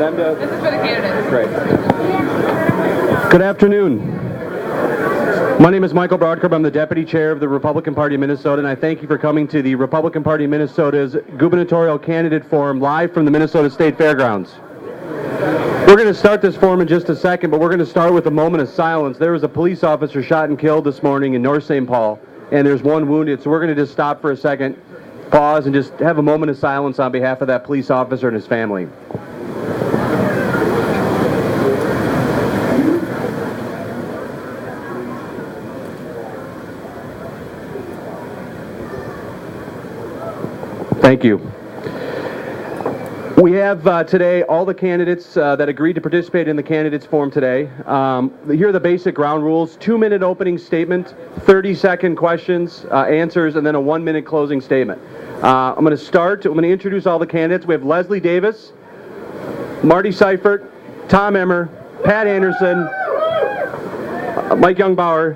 them to... This is for the candidates. Great. Good afternoon. My name is Michael Broadkerb. I'm the Deputy Chair of the Republican Party of Minnesota, and I thank you for coming to the Republican Party of Minnesota's Gubernatorial Candidate Forum live from the Minnesota State Fairgrounds. We're going to start this forum in just a second, but we're going to start with a moment of silence. There was a police officer shot and killed this morning in North St. Paul, and there's one wounded, so we're going to just stop for a second, pause, and just have a moment of silence on behalf of that police officer and his family. Thank you. We have today all the candidates that agreed to participate in the candidates forum today. Here are the basic ground rules. 2-minute opening statement, 30-second questions, answers, and then a 1-minute closing statement. I'm going to introduce all the candidates. We have Leslie Davis, Marty Seifert, Tom Emmer, Pat Anderson, Mike Youngbauer,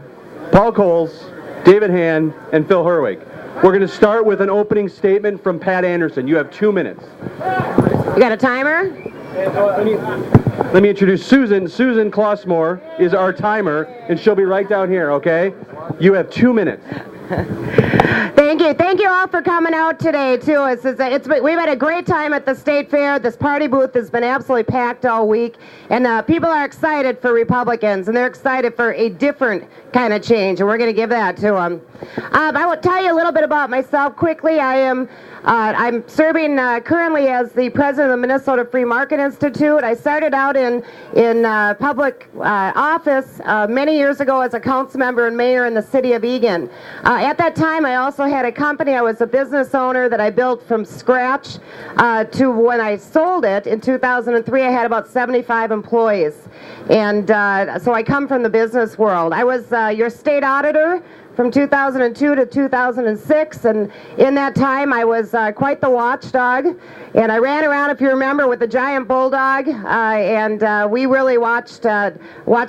Paul Coles, David Hand, and Phil Herwig. We're going to start with an opening statement from Pat Anderson. You have 2 minutes. You got a timer? Let me introduce Susan. Susan Klossmore is our timer, and she'll be right down here, okay? You have 2 minutes. Thank you. Thank you all for coming out today, too. We've had a great time at the State Fair. This party booth has been absolutely packed all week, and people are excited for Republicans, and they're excited for a different kind of change, and we're going to give that to them. I will tell you a little bit about myself quickly. I'm serving currently as the president of the Minnesota Free Market Institute. I started out in public office many years ago as a council member and mayor in the city of Eagan. At that time, I also had a company. I was a business owner that I built from scratch to when I sold it in 2003. I had about 75 employees. And so I come from the business world. I was your state auditor from 2002 to 2006, and in that time I was quite the watchdog, and I ran around, if you remember, with a giant bulldog, and we really watched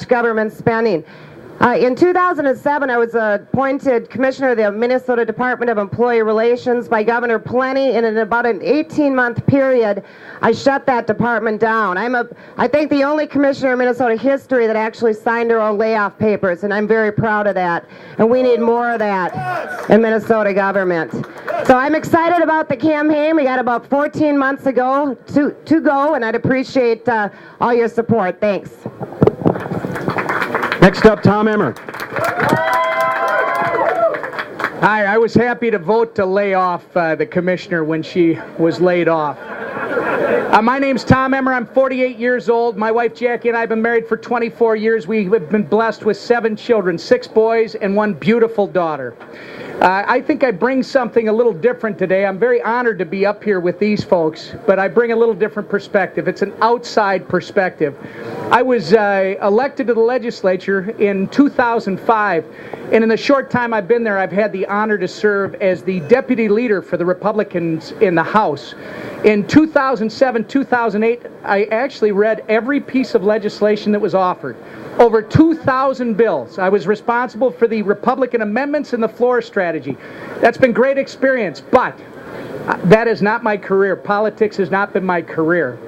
government spending. In 2007, I was appointed commissioner of the Minnesota Department of Employee Relations by Governor Plenty, and in about an 18-month period, I shut that department down. I think the only commissioner in Minnesota history that actually signed her own layoff papers, and I'm very proud of that. And we need more of that in Minnesota government. So I'm excited about the campaign. We got about 14 months to go, and I'd appreciate all your support. Thanks. Next up, Tom Emmer. Hi, I was happy to vote to lay off the commissioner when she was laid off. My name's Tom Emmer. I'm 48 years old. My wife Jackie and I have been married for 24 years. We have been blessed with 7 children, 6 boys and 1 beautiful daughter. I think I bring something a little different today. I'm very honored to be up here with these folks, but I bring a little different perspective. It's an outside perspective. I was elected to the legislature in 2005, and in the short time I've been there, I've had the honor to serve as the deputy leader for the Republicans in the House. In 2007, 2008, I actually read every piece of legislation that was offered. Over 2,000 bills. I was responsible for the Republican amendments and the floor strategy. That's been great experience, but that is not my career. Politics has not been my career.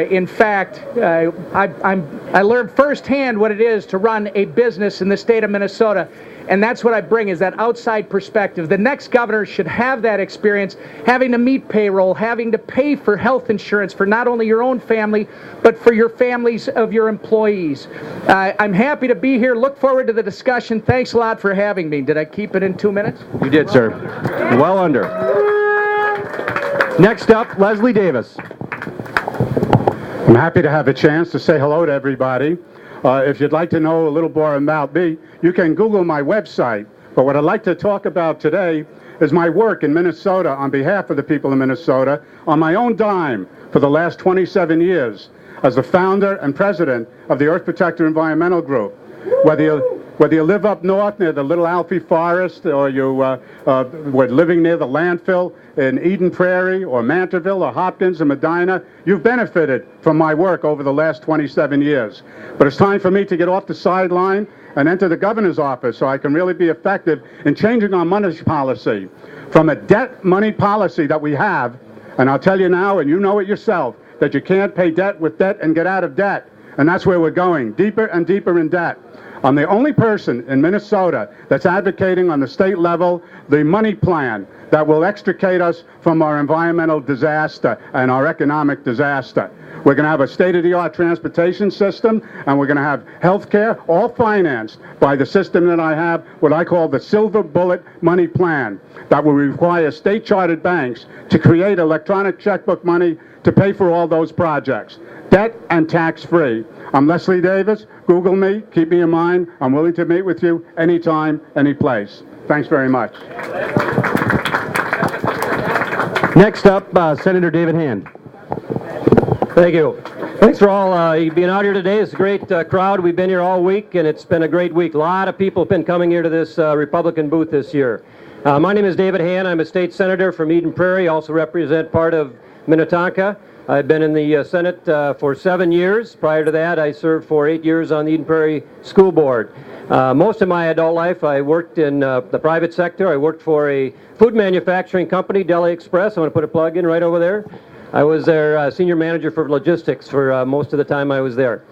In fact, I learned firsthand what it is to run a business in the state of Minnesota, and that's what I bring, is that outside perspective. The next governor should have that experience, having to meet payroll, having to pay for health insurance for not only your own family, but for your families of your employees. I'm happy to be here. Look forward to the discussion. Thanks a lot for having me. Did I keep it in 2 minutes? You did, sir. Well under. Next up, Leslie Davis. I'm happy to have a chance to say hello to everybody. If you'd like to know a little more about me, you can Google my website. But what I'd like to talk about today is my work in Minnesota on behalf of the people of Minnesota on my own dime for the last 27 years as the founder and president of the Earth Protector Environmental Group. Whether you live up north near the Little Alfie Forest, or you were living near the landfill in Eden Prairie or Mantorville or Hopkins or Medina, you've benefited from my work over the last 27 years. But it's time for me to get off the sideline and enter the governor's office so I can really be effective in changing our money policy from a debt money policy that we have, and I'll tell you now, and you know it yourself, that you can't pay debt with debt and get out of debt. And that's where we're going, deeper and deeper in debt. I'm the only person in Minnesota that's advocating on the state level the money plan that will extricate us from our environmental disaster and our economic disaster. We're going to have a state-of-the-art transportation system, and we're going to have health care, all financed by the system that I have, what I call the silver bullet money plan, that will require state-chartered banks to create electronic checkbook money to pay for all those projects, debt and tax-free. I'm Leslie Davis. Google me. Keep me in mind. I'm willing to meet with you anytime, any place. Thanks very much. Next up, Senator David Hand. Thank you. Thanks for all being out here today. It's a great crowd. We've been here all week, and it's been a great week. A lot of people have been coming here to this Republican booth this year. My name is David Hand. I'm a state senator from Eden Prairie, also represent part of Minnetonka. I've been in the Senate for 7 years. Prior to that, I served for 8 years on the Eden Prairie School Board. Most of my adult life, I worked in the private sector. I worked for a food manufacturing company, Deli Express. I want to put a plug in right over there. I was their senior manager for logistics for most of the time I was there.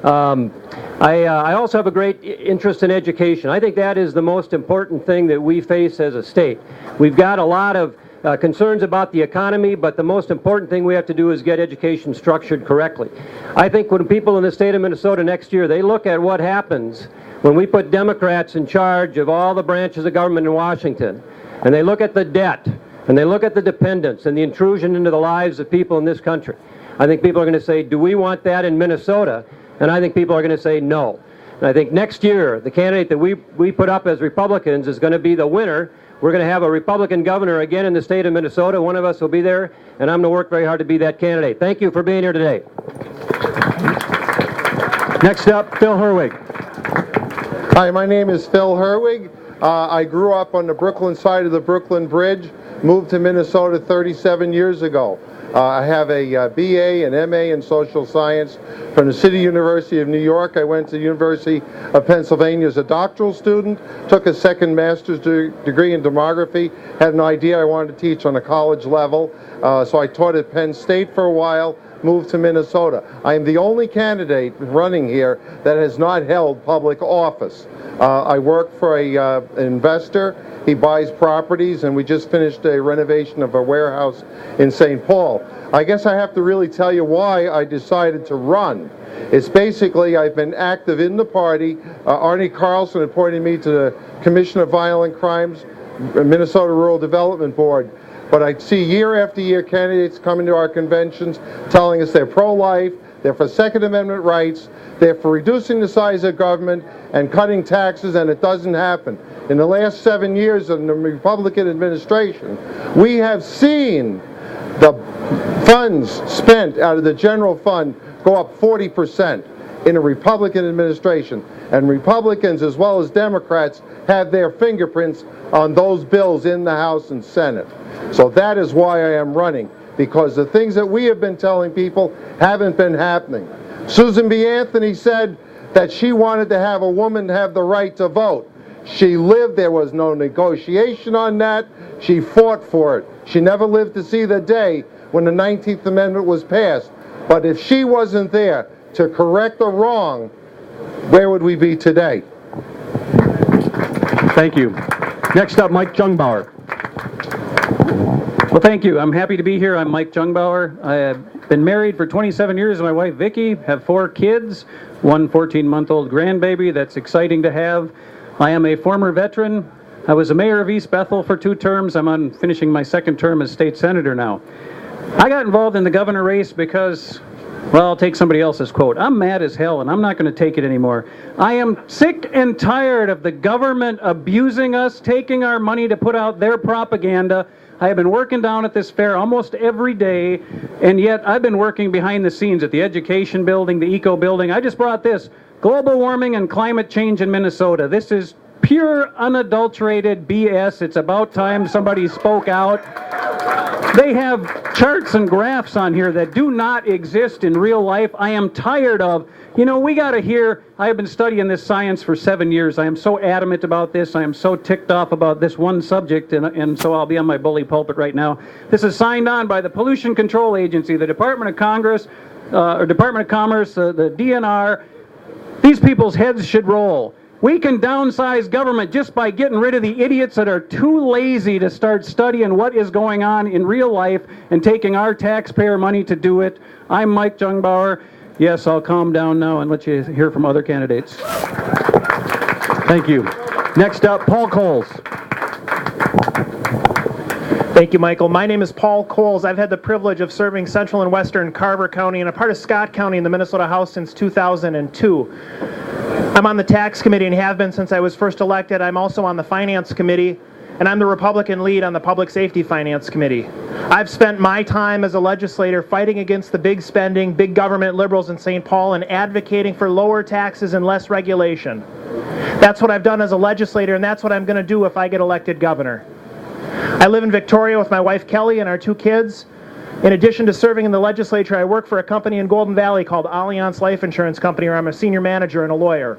I also have a great interest in education. I think that is the most important thing that we face as a state. We've got a lot of concerns about the economy, but the most important thing we have to do is get education structured correctly. I think when people in the state of Minnesota next year, they look at what happens when we put Democrats in charge of all the branches of government in Washington, and they look at the debt, and they look at the dependence and the intrusion into the lives of people in this country. I think people are going to say, do we want that in Minnesota? And I think people are going to say no. And I think next year, the candidate that we put up as Republicans is going to be the winner. We're going to have a Republican governor again in the state of Minnesota. One of us will be there, and I'm going to work very hard to be that candidate. Thank you for being here today. Next up, Phil Herwig. Hi, my name is Phil Herwig. I grew up on the Brooklyn side of the Brooklyn Bridge, moved to Minnesota 37 years ago. I have a BA and MA in social science from the City University of New York. I went to the University of Pennsylvania as a doctoral student, took a second master's degree in demography, had an idea I wanted to teach on a college level, so I taught at Penn State for a while, moved to Minnesota. I am the only candidate running here that has not held public office. I work for an investor. He buys properties, and we just finished a renovation of a warehouse in St. Paul. I guess I have to really tell you why I decided to run. It's basically I've been active in the party. Arnie Carlson appointed me to the Commission of Violent Crimes, Minnesota Rural Development Board. But I see year after year candidates coming to our conventions telling us they're pro-life, they're for Second Amendment rights, they're for reducing the size of government and cutting taxes, and it doesn't happen. In the last 7 years of the Republican administration, we have seen the funds spent out of the general fund go up 40% in a Republican administration. And Republicans, as well as Democrats, have their fingerprints on those bills in the House and Senate. So that is why I am running, because the things that we have been telling people haven't been happening. Susan B. Anthony said that she wanted to have a woman have the right to vote. She lived, there was no negotiation on that. She fought for it. She never lived to see the day when the 19th Amendment was passed. But if she wasn't there to correct the wrong, where would we be today? Thank you. Next up, Mike Jungbauer. Well, thank you. I'm happy to be here. I'm Mike Jungbauer. I have been married for 27 years to my wife, Vicki, have 4 kids, one 14-month-old grandbaby that's exciting to have. I am a former veteran. I was a mayor of East Bethel for 2 terms. I'm on finishing my 2nd term as state senator now. I got involved in the governor race because, well, I'll take somebody else's quote. I'm mad as hell, and I'm not going to take it anymore. I am sick and tired of the government abusing us, taking our money to put out their propaganda. I have been working down at this fair almost every day, and yet I've been working behind the scenes at the education building, the eco building. I just brought this, global warming and climate change in Minnesota. This is pure, unadulterated BS. It's about time somebody spoke out. They have charts and graphs on here that do not exist in real life. I am tired of, we got to hear, I have been studying this science for 7 years. I am so adamant about this. I am so ticked off about this one subject, and so I'll be on my bully pulpit right now. This is signed on by the Pollution Control Agency, the Department of Commerce, the DNR. These people's heads should roll. We can downsize government just by getting rid of the idiots that are too lazy to start studying what is going on in real life and taking our taxpayer money to do it. I'm Mike Jungbauer. Yes, I'll calm down now and let you hear from other candidates. Thank you. Next up, Paul Coles. Thank you, Michael. My name is Paul Coles. I've had the privilege of serving Central and Western Carver County and a part of Scott County in the Minnesota House since 2002. I'm on the Tax Committee and have been since I was first elected. I'm also on the Finance Committee, and I'm the Republican lead on the Public Safety Finance Committee. I've spent my time as a legislator fighting against the big spending, big government liberals in St. Paul and advocating for lower taxes and less regulation. That's what I've done as a legislator, and that's what I'm going to do if I get elected governor. I live in Victoria with my wife Kelly and our 2 kids. In addition to serving in the legislature, I work for a company in Golden Valley called Allianz Life Insurance Company, where I'm a senior manager and a lawyer.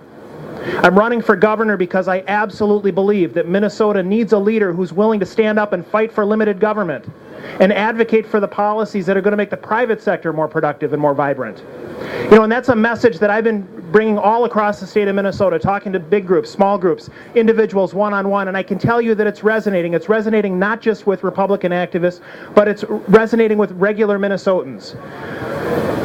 I'm running for governor because I absolutely believe that Minnesota needs a leader who's willing to stand up and fight for limited government and advocate for the policies that are going to make the private sector more productive and more vibrant. And that's a message that I've been bringing all across the state of Minnesota, talking to big groups, small groups, individuals, one-on-one, and I can tell you that it's resonating. It's resonating not just with Republican activists, but it's resonating with regular Minnesotans.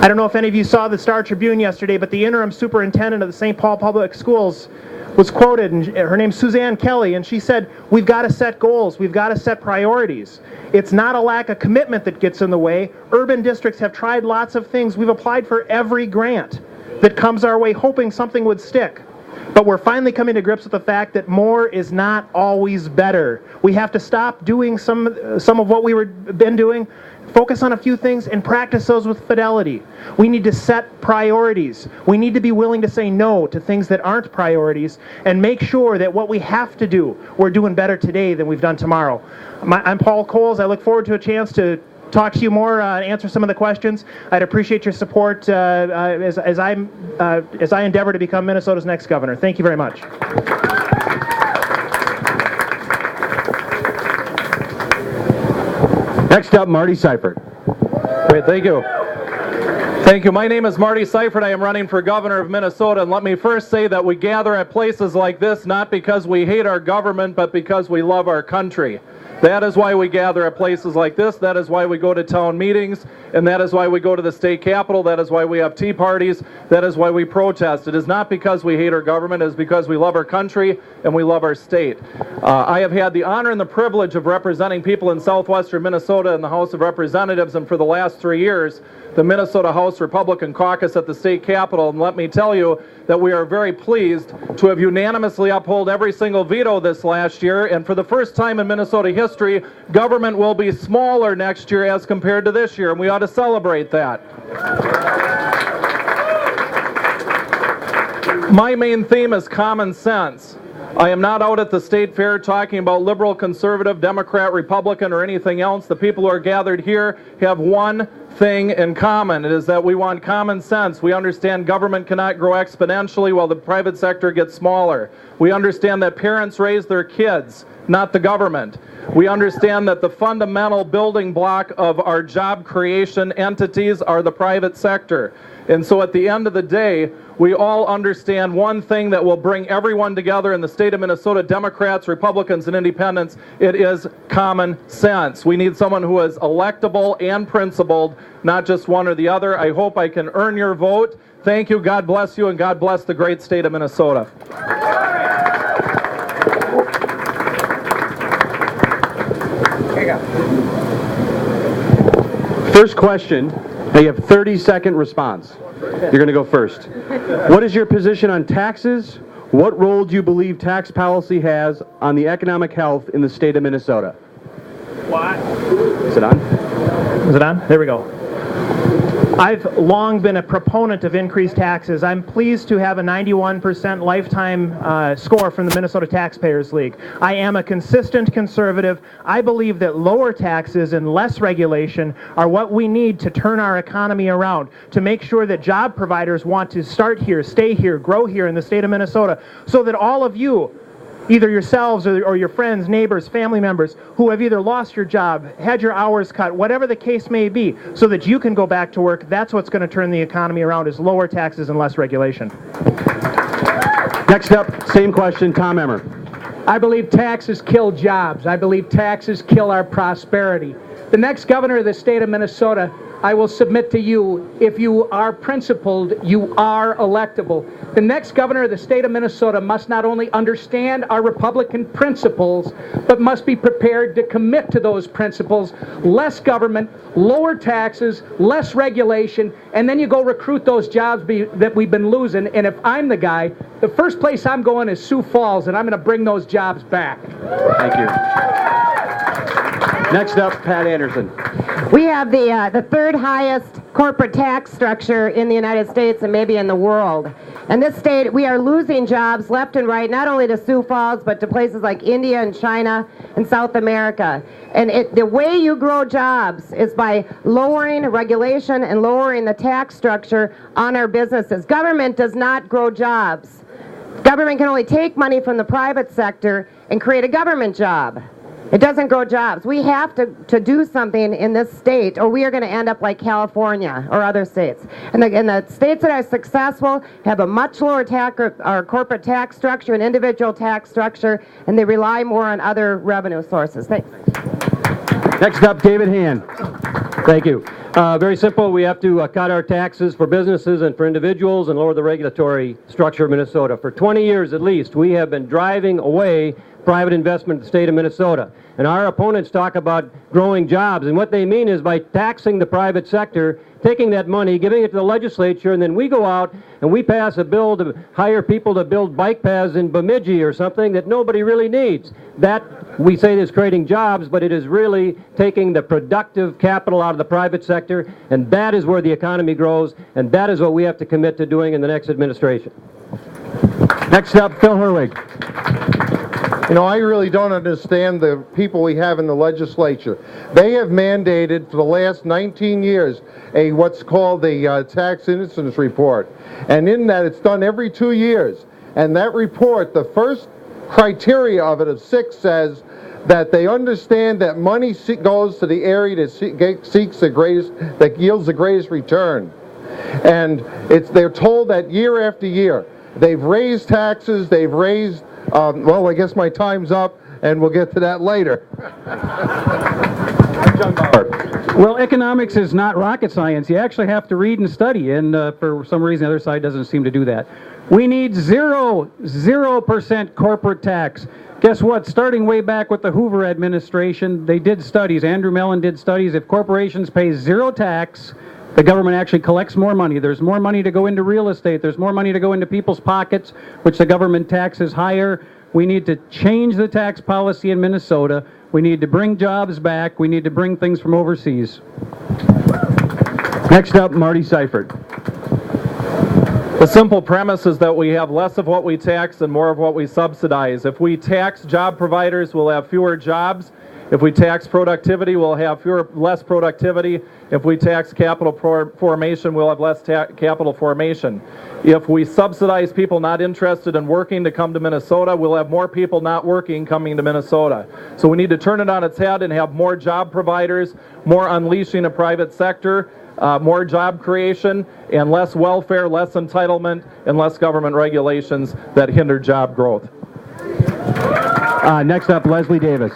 I don't know if any of you saw the Star Tribune yesterday, but the interim superintendent of the St. Paul Public Schools was quoted, and her name's Suzanne Kelly, and she said, we've got to set goals, we've got to set priorities. It's not a lack of commitment that gets in the way. Urban districts have tried lots of things. We've applied for every grant that comes our way, hoping something would stick. But we're finally coming to grips with the fact that more is not always better. We have to stop doing some of what been doing, focus on a few things, and practice those with fidelity. We need to set priorities. We need to be willing to say no to things that aren't priorities and make sure that what we have to do, we're doing better today than we've done tomorrow. I'm Paul Coles. I look forward to a chance to talk to you more, answer some of the questions. I'd appreciate your support as I endeavor to become Minnesota's next governor. Thank you very much. Next up, Marty Seifert. Great, thank you. Thank you. My name is Marty Seifert. I am running for governor of Minnesota, and let me first say that we gather at places like this not because we hate our government, but because we love our country. That is why we gather at places like this. That is why we go to town meetings, and that is why we go to the state capitol. That is why we have tea parties. That is why we protest. It is not because we hate our government. It is because we love our country and we love our state. I have had the honor and the privilege of representing people in southwestern Minnesota in the House of Representatives, and for the last 3 years, the Minnesota House Republican Caucus at the state capitol. And let me tell you that we are very pleased to have unanimously upheld every single veto this last year, and for the first time in Minnesota history, government will be smaller next year as compared to this year, and we ought to celebrate that. My main theme is common sense. I am not out at the state fair talking about liberal, conservative, Democrat, Republican, or anything else. The people who are gathered here have one thing in common. It is that we want common sense. We understand government cannot grow exponentially while the private sector gets smaller. We understand that parents raise their kids, not the government. We understand that the fundamental building block of our job creation entities are the private sector. And so at the end of the day, we all understand one thing that will bring everyone together in the state of Minnesota, Democrats, Republicans, and Independents. It is common sense. We need someone who is electable and principled, not just one or the other. I hope I can earn your vote. Thank you. God bless you, and God bless the great state of Minnesota. First question. Now you have 30-second response. You're going to go first. What is your position on taxes? What role do you believe tax policy has on the economic health in the state of Minnesota? What? Is it on? Is it on? There we go. I've long been a proponent of increased taxes. I'm pleased to have a 91% lifetime score from the Minnesota Taxpayers League. I am a consistent conservative. I believe that lower taxes and less regulation are what we need to turn our economy around, to make sure that job providers want to start here, stay here, grow here in the state of Minnesota, so that all of you, either yourselves or your friends, neighbors, family members who have either lost your job, had your hours cut, whatever the case may be, so that you can go back to work. That's what's going to turn the economy around, is lower taxes and less regulation. Next up, same question, Tom Emmer. I believe taxes kill jobs. I believe taxes kill our prosperity. The next governor of the state of Minnesota, I will submit to you, if you are principled, you are electable. The next governor of the state of Minnesota must not only understand our Republican principles, but must be prepared to commit to those principles. Less government, lower taxes, less regulation, and then you go recruit those jobs that we've been losing. And if I'm the guy, the first place I'm going is Sioux Falls, and I'm going to bring those jobs back. Thank you. Next up, Pat Anderson. We have the third highest corporate tax structure in the United States and maybe in the world. In this state, we are losing jobs left and right, not only to Sioux Falls, but to places like India and China and South America. And the way you grow jobs is by lowering regulation and lowering the tax structure on our businesses. Government does not grow jobs. Government can only take money from the private sector and create a government job. It doesn't grow jobs. We have to do something in this state, or we are going to end up like California or other states. And the states that are successful have a much lower or corporate tax structure, an individual tax structure, and they rely more on other revenue sources. Thanks. Next up, David Hand. Thank you. Very simple. We have to cut our taxes for businesses and for individuals and lower the regulatory structure of Minnesota. For 20 years at least, we have been driving away private investment in the state of Minnesota. And our opponents talk about growing jobs, and what they mean is by taxing the private sector, taking that money, giving it to the legislature, and then we go out and we pass a bill to hire people to build bike paths in Bemidji or something that nobody really needs. That, we say, is creating jobs, but it is really taking the productive capital out of the private sector, and that is where the economy grows, and that is what we have to commit to doing in the next administration. Next up, Phil Herwig. You know, I really don't understand the people we have in the legislature. They have mandated for the last 19 years what's called a tax innocence report. And in that, it's done every 2 years. And that report, the first criteria of it of 6 says that they understand that money goes to the area that seeks the greatest, that yields the greatest return. And they're told that year after year. They've raised taxes, they've raised well, I guess my time's up, and we'll get to that later. Well, economics is not rocket science. You actually have to read and study, and for some reason the other side doesn't seem to do that. We need 0% corporate tax. Guess what? Starting way back with the Hoover administration, they did studies. Andrew Mellon did studies. If corporations pay zero tax, the government actually collects more money. There's more money to go into real estate. There's more money to go into people's pockets, which the government taxes higher. We need to change the tax policy in Minnesota. We need to bring jobs back. We need to bring things from overseas. Next up, Marty Seifert. The simple premise is that we have less of what we tax and more of what we subsidize. If we tax job providers, we'll have fewer jobs. If we tax productivity, we'll have less productivity. If we tax capital formation, we'll have less capital formation. If we subsidize people not interested in working to come to Minnesota, we'll have more people not working coming to Minnesota. So we need to turn it on its head and have more job providers, more unleashing of private sector, more job creation, and less welfare, less entitlement, and less government regulations that hinder job growth. Next up, Leslie Davis.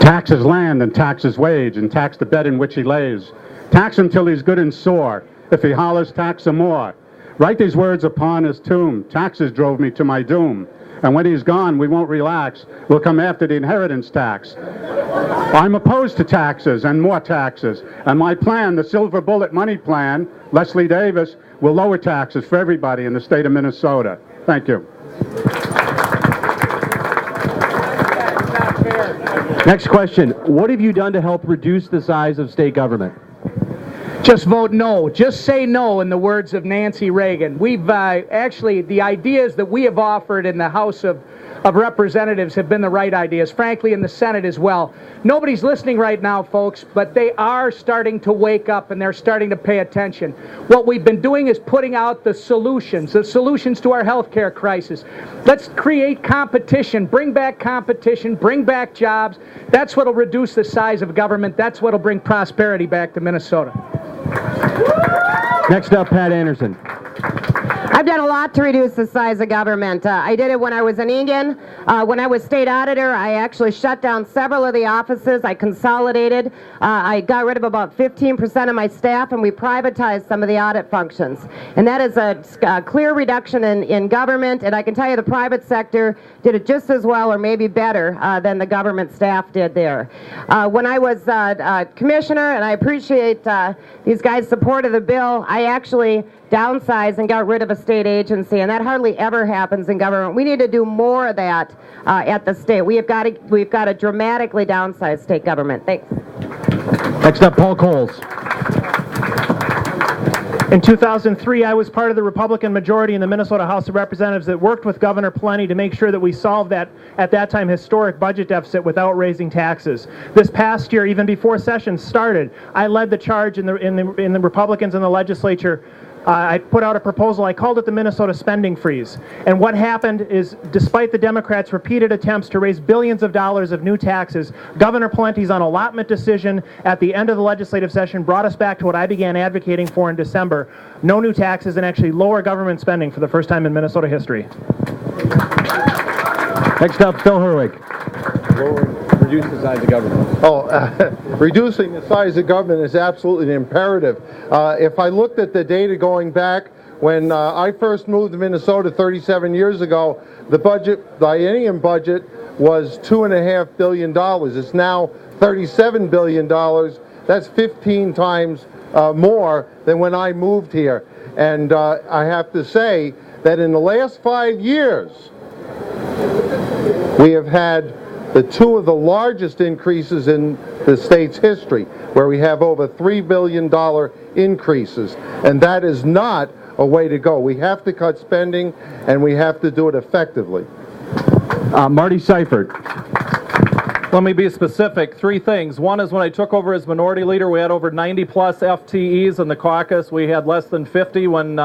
Tax his land and tax his wage and tax the bed in which he lays. Tax him till he's good and sore. If he hollers, tax him more. Write these words upon his tomb. Taxes drove me to my doom. And when he's gone, we won't relax. We'll come after the inheritance tax. I'm opposed to taxes and more taxes. And my plan, the silver bullet money plan, Leslie Davis, will lower taxes for everybody in the state of Minnesota. Thank you. Next question. What have you done to help reduce the size of state government? Just vote no. Just say no, in the words of Nancy Reagan. We've actually, the ideas that we have offered in the House of Representatives have been the right ideas, frankly, in the Senate as well. Nobody's listening right now, folks, but they are starting to wake up and they're starting to pay attention. What we've been doing is putting out the solutions to our health care crisis. Let's create competition, bring back jobs. That's what will reduce the size of government. That's what will bring prosperity back to Minnesota. Next up, Pat Anderson. I've done a lot to reduce the size of government. I did it when I was in Egan. When I was state auditor, I actually shut down several of the offices. I consolidated. I got rid of about 15% of my staff, and we privatized some of the audit functions. And that is a clear reduction in government, and I can tell you the private sector did it just as well or maybe better than the government staff did there. When I was commissioner, and I appreciate these guys' support of the bill, I actually downsized and got rid of a state agency, and that hardly ever happens in government. We need to do more of that at the state. We've got to dramatically downsize state government. Thanks. Next up, Paul Coles. In 2003, I was part of the Republican majority in the Minnesota House of Representatives that worked with Governor Plenty to make sure that we solved that, at that time, historic budget deficit without raising taxes. This past year, even before session started, I led the charge in the Republicans in the legislature. I put out a proposal. I called it the Minnesota Spending Freeze. And what happened is, despite the Democrats' repeated attempts to raise billions of dollars of new taxes, Governor Plenty's on allotment decision at the end of the legislative session brought us back to what I began advocating for in December: no new taxes and actually lower government spending for the first time in Minnesota history. Next up, Phil Herwig. Reduce the size of government. Reducing the size of government is absolutely an imperative. If I looked at the data going back, when I first moved to Minnesota 37 years ago, the biennium budget was $2.5 billion. It's now $37 billion. That's 15 times more than when I moved here. And I have to say that in the last 5 years, we have had the two of the largest increases in the state's history, where we have over $3 billion increases. And that is not a way to go. We have to cut spending, and we have to do it effectively. Marty Seifert. Let me be specific. 3 things. One is when I took over as minority leader, we had over 90 plus FTEs in the caucus. We had less than 50 when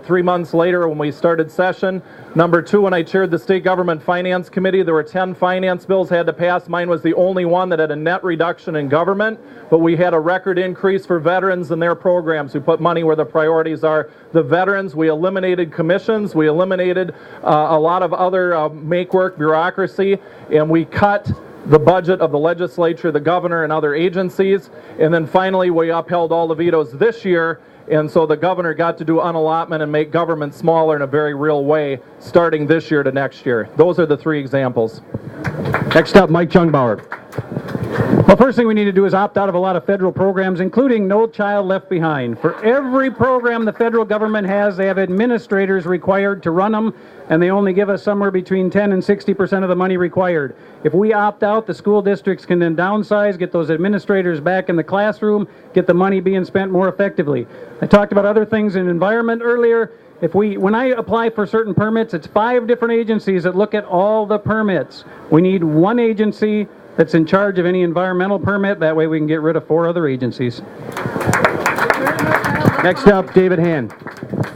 3 months later when we started session. Number 2, when I chaired the State Government Finance Committee, there were 10 finance bills had to pass. Mine was the only one that had a net reduction in government, but we had a record increase for veterans and their programs. We put money where the priorities are. The veterans, we eliminated commissions, we eliminated a lot of other make-work bureaucracy, and we cut the budget of the legislature, the governor, and other agencies. And then finally, we upheld all the vetoes this year. And so the governor got to do unallotment and make government smaller in a very real way, starting this year to next year. Those are the 3 examples. Next up, Mike Jungbauer. Well, first thing we need to do is opt out of a lot of federal programs, including No Child Left Behind. For every program the federal government has, they have administrators required to run them, and they only give us somewhere between 10 and 60% of the money required. If we opt out, the school districts can then downsize, get those administrators back in the classroom, get the money being spent more effectively. I talked about other things in environment earlier. When I apply for certain permits, it's 5 different agencies that look at all the permits. We need one agency that's in charge of any environmental permit. That way we can get rid of 4 other agencies. Next up, David Hand.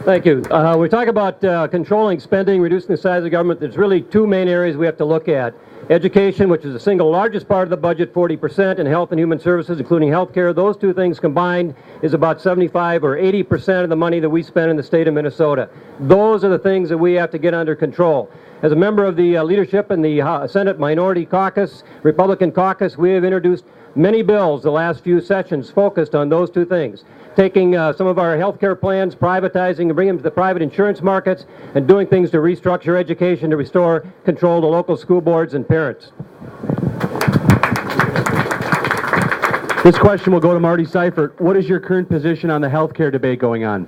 Thank you. We talk about controlling spending, reducing the size of government. There's really 2 main areas we have to look at. Education, which is the single largest part of the budget, 40%, and health and human services, including health care. Those 2 things combined is about 75 or 80% of the money that we spend in the state of Minnesota. Those are the things that we have to get under control. As a member of the leadership in the Senate Minority Caucus, Republican Caucus, we have introduced many bills the last few sessions focused on those 2 things. Taking some of our health care plans, privatizing and bringing them to the private insurance markets, and doing things to restructure education to restore control to local school boards and parents. This question will go to Marty Seifert. What is your current position on the health care debate going on?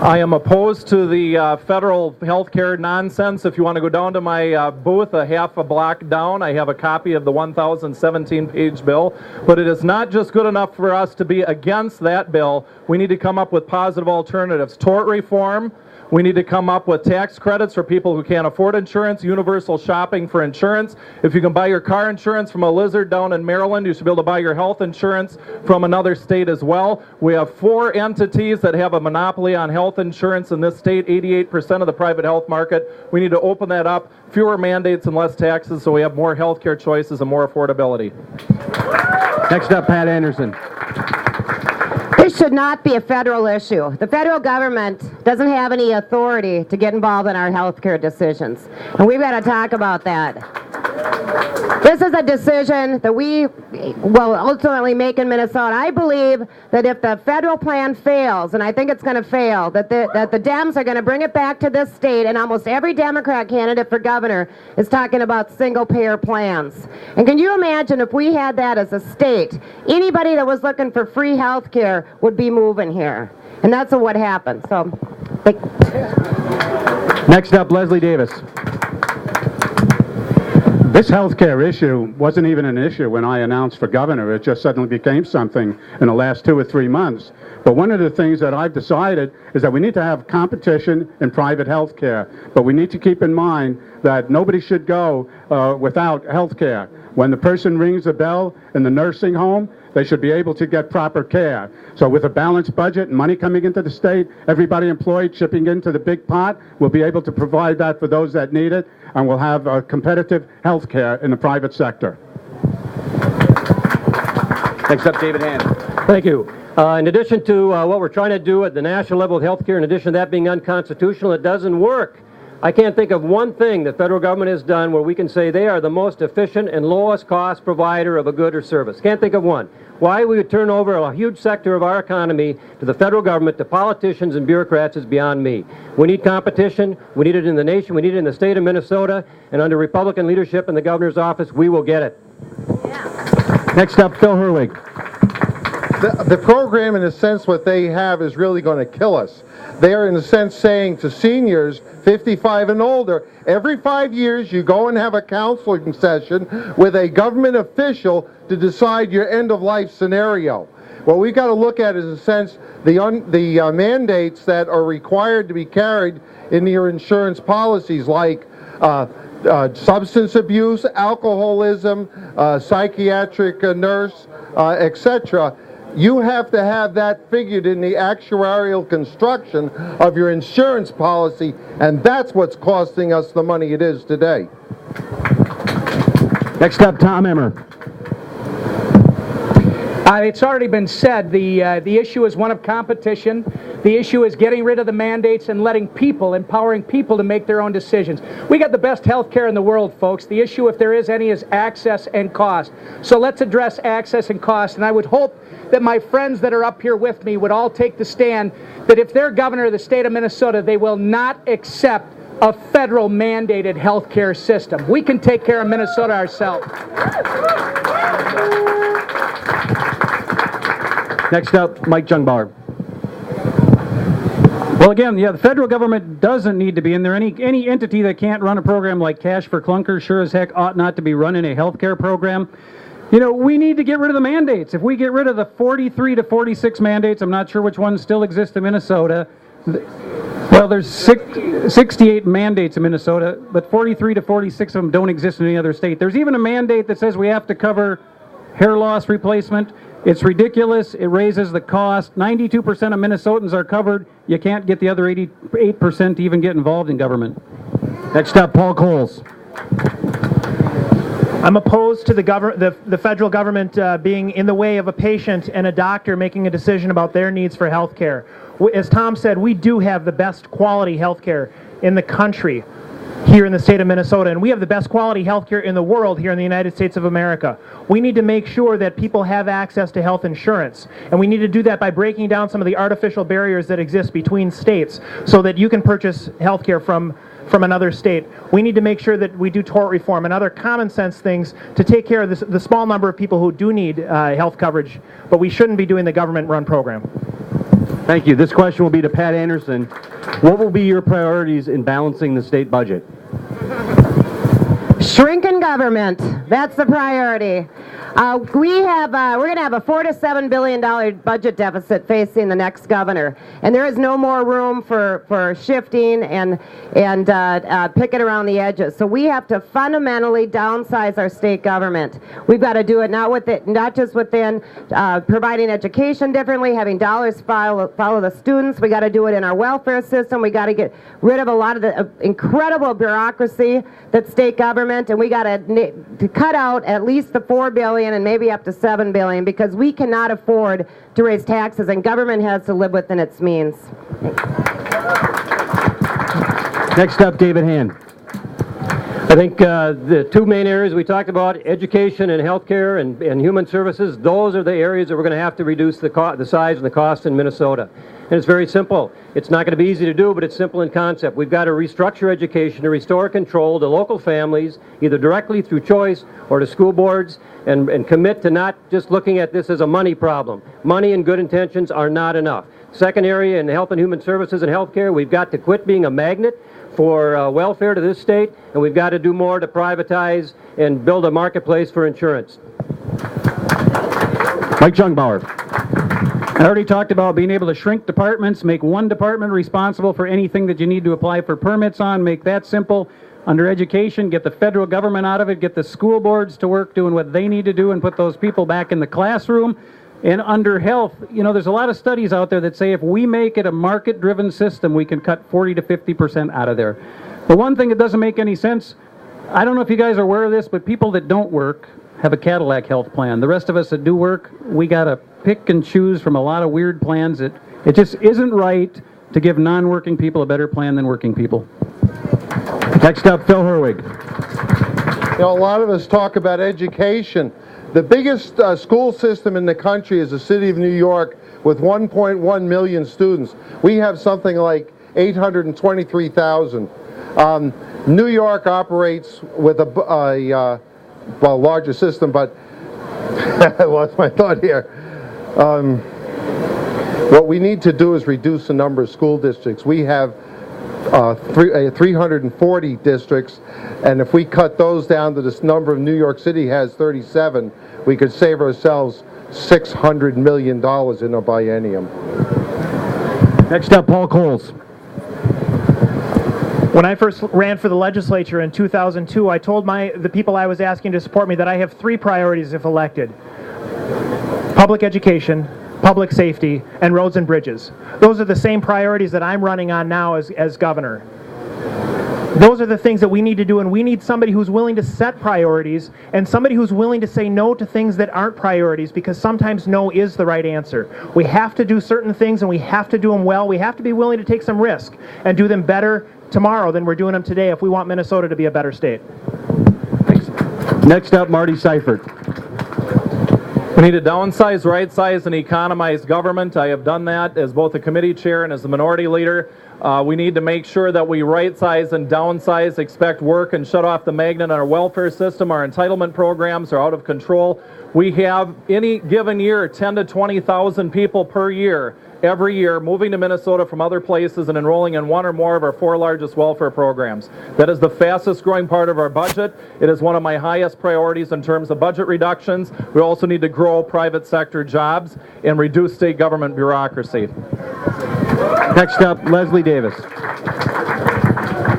I am opposed to the federal health care nonsense. If you want to go down to my booth a half a block down, I have a copy of the 1017-page bill. But it is not just good enough for us to be against that bill. We need to come up with positive alternatives. Tort reform. We need to come up with tax credits for people who can't afford insurance, universal shopping for insurance. If you can buy your car insurance from a lizard down in Maryland, you should be able to buy your health insurance from another state as well. We have 4 entities that have a monopoly on health insurance in this state, 88% of the private health market. We need to open that up, fewer mandates and less taxes, so we have more health care choices and more affordability. Next up, Pat Anderson. This should not be a federal issue. The federal government doesn't have any authority to get involved in our health care decisions, and we've got to talk about that. This is a decision that we will ultimately make in Minnesota. I believe that if the federal plan fails, and I think it's going to fail, that the Dems are going to bring it back to this state, and almost every Democrat candidate for governor is talking about single-payer plans. And can you imagine if we had that as a state? Anybody that was looking for free health care would be moving here. And that's what happened. So, Next up, Leslie Davis. This health care issue wasn't even an issue when I announced for governor. It just suddenly became something in the last 2 or 3 months. But one of the things that I've decided is that we need to have competition in private health care. But we need to keep in mind that nobody should go without health care. When the person rings a bell in the nursing home, they should be able to get proper care. So with a balanced budget and money coming into the state, everybody employed chipping into the big pot, we'll be able to provide that for those that need it, and we'll have competitive health care in the private sector. Next up, David Hand. Thank you. In addition to what we're trying to do at the national level with health care, in addition to that being unconstitutional, it doesn't work. I can't think of one thing the federal government has done where we can say they are the most efficient and lowest cost provider of a good or service. Can't think of one. Why we would turn over a huge sector of our economy to the federal government, to politicians and bureaucrats is beyond me. We need competition. We need it in the nation. We need it in the state of Minnesota. And under Republican leadership in the governor's office, we will get it. yeah. Next up, Phil Herwig. The program, in a sense, what they have is really going to kill us. They are, in a sense, saying to seniors 55 and older, every 5 years you go and have a counseling session with a government official to decide your end-of-life scenario. What we've got to look at is, in a sense, the mandates that are required to be carried in your insurance policies, like substance abuse, alcoholism, psychiatric nurse, etc. You have to have that figured in the actuarial construction of your insurance policy, and that's what's costing us the money it is today. Next up, Tom Emmer. It's already been said, the issue is one of competition. The issue is getting rid of the mandates and letting people, empowering people to make their own decisions. We got the best health care in the world, folks. The issue, if there is any, is access and cost. So let's address access and cost, and I would hope that my friends that are up here with me would all take the stand that if they're governor of the state of Minnesota, they will not accept a federal mandated health care system. We can take care of Minnesota ourselves. Next up, Mike Jungbauer. Well, again, yeah, the federal government doesn't need to be in there. Any entity that can't run a program like Cash for Clunkers sure as heck ought not to be running a health care program. You know, we need to get rid of the mandates. If we get rid of the 43 to 46 mandates, I'm not sure which ones still exist in Minnesota. Well, there's 68 mandates in Minnesota, but 43 to 46 of them don't exist in any other state. There's even a mandate that says we have to cover hair loss replacement. It's ridiculous. It raises the cost. 92% of Minnesotans are covered. You can't get the other 88% to even get involved in government. Next up, Paul Coles. I'm opposed to the federal government being in the way of a patient and a doctor making a decision about their needs for health care. As Tom said, we do have the best quality health care in the country here in the state of Minnesota, and we have the best quality health care in the world here in the United States of America. We need to make sure that people have access to health insurance, and we need to do that by breaking down some of the artificial barriers that exist between states so that you can purchase health care from another state. We need to make sure that we do tort reform and other common sense things to take care of the small number of people who do need health coverage, but we shouldn't be doing the government-run program. Thank you. This question will be to Pat Anderson. What will be your priorities in balancing the state budget? Shrinking government. That's the priority. We're going to have a $4 to $7 billion budget deficit facing the next governor, and there is no more room for shifting and picking around the edges. So we have to fundamentally downsize our state government. We've got to do it not just within providing education differently, having dollars follow the students. We got to do it in our welfare system. We got to get rid of a lot of the incredible bureaucracy that's state government, and we got to cut out at least the $4 billion and maybe up to $7 billion, because we cannot afford to raise taxes, and government has to live within its means. Next up, David Hand. I think the two main areas we talked about, education and healthcare and human services, those are the areas that we're going to have to reduce the size and the cost in Minnesota. And it's very simple. It's not going to be easy to do, but it's simple in concept. We've got to restructure education to restore control to local families, either directly through choice or to school boards, and commit to not just looking at this as a money problem. Money and good intentions are not enough. Second area, in health and human services and healthcare, we've got to quit being a magnet for welfare to this state, and we've got to do more to privatize and build a marketplace for insurance. Mike Jungbauer. I already talked about being able to shrink departments, make one department responsible for anything that you need to apply for permits on, make that simple. Under education, get the federal government out of it, get the school boards to work doing what they need to do, and put those people back in the classroom. And under health, there's a lot of studies out there that say if we make it a market-driven system, we can cut 40 to 50% out of there. The one thing that doesn't make any sense, I don't know if you guys are aware of this, but people that don't work have a Cadillac health plan. The rest of us that do work, we got to pick and choose from a lot of weird plans. It just isn't right to give non-working people a better plan than working people. Next up, Phil Herwig. A lot of us talk about education. The biggest school system in the country is the city of New York with 1.1 million students. We have something like 823,000. New York operates with a larger system, but I lost my thought here. What we need to do is reduce the number of school districts. We have 340 districts, and if we cut those down to this number of New York City has 37, we could save ourselves $600 million in a biennium. Next up, Paul Coles. When I first ran for the legislature in 2002, I told the people I was asking to support me that I have three priorities if elected: public education, public safety, and roads and bridges. Those are the same priorities that I'm running on now as governor. Those are the things that we need to do, and we need somebody who's willing to set priorities and somebody who's willing to say no to things that aren't priorities, because sometimes no is the right answer. We have to do certain things, and we have to do them well. We have to be willing to take some risk and do them better tomorrow than we're doing them today if we want Minnesota to be a better state. Thanks. Next up, Marty Seifert. We need to downsize, right-size, and economize government. I have done that as both the committee chair and as the minority leader. We need to make sure that we right-size and downsize, expect work, and shut off the magnet on our welfare system. Our entitlement programs are out of control. We have, any given year, 10 to 20,000 people per year, every year, moving to Minnesota from other places and enrolling in one or more of our four largest welfare programs. That is the fastest growing part of our budget. It is one of my highest priorities in terms of budget reductions. We also need to grow private sector jobs and reduce state government bureaucracy. Next up, Leslie Davis.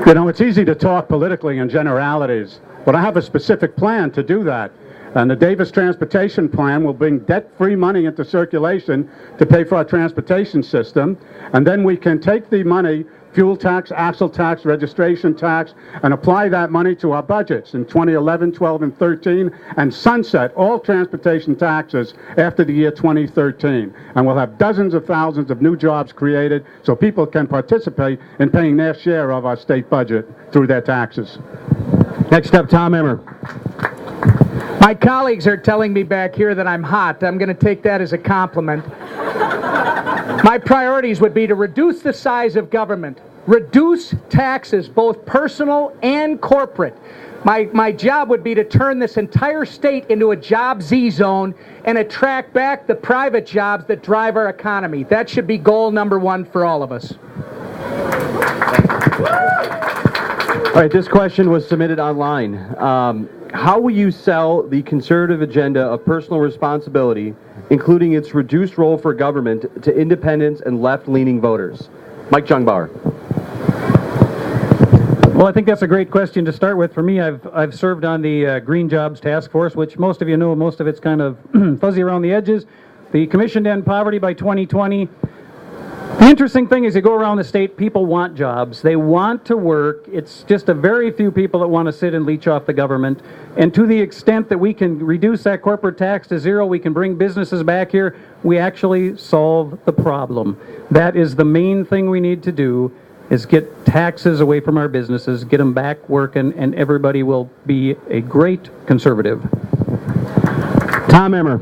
It's easy to talk politically in generalities, but I have a specific plan to do that. And the Davis Transportation Plan will bring debt-free money into circulation to pay for our transportation system. And then we can take the money, fuel tax, axle tax, registration tax, and apply that money to our budgets in 2011, 12, and 13, and sunset all transportation taxes after the year 2013. And we'll have dozens of thousands of new jobs created so people can participate in paying their share of our state budget through their taxes. Next up, Tom Emmer. My colleagues are telling me back here that I'm hot. I'm going to take that as a compliment. My priorities would be to reduce the size of government, reduce taxes, both personal and corporate. My job would be to turn this entire state into a job Z-zone and attract back the private jobs that drive our economy. That should be goal number one for all of us. All right, this question was submitted online. How will you sell the conservative agenda of personal responsibility, including its reduced role for government, to independents and left-leaning voters? Mike Jungbauer. Well, I think that's a great question to start with. For me, I've served on the Green Jobs Task Force, which most of you know, most of it's kind of fuzzy around the edges. The Commission to End Poverty by 2020. The interesting thing is you go around the state, people want jobs. They want to work. It's just a very few people that want to sit and leech off the government. And to the extent that we can reduce that corporate tax to zero, we can bring businesses back here, we actually solve the problem. That is the main thing we need to do, is get taxes away from our businesses, get them back working, and everybody will be a great conservative. Tom Emmer.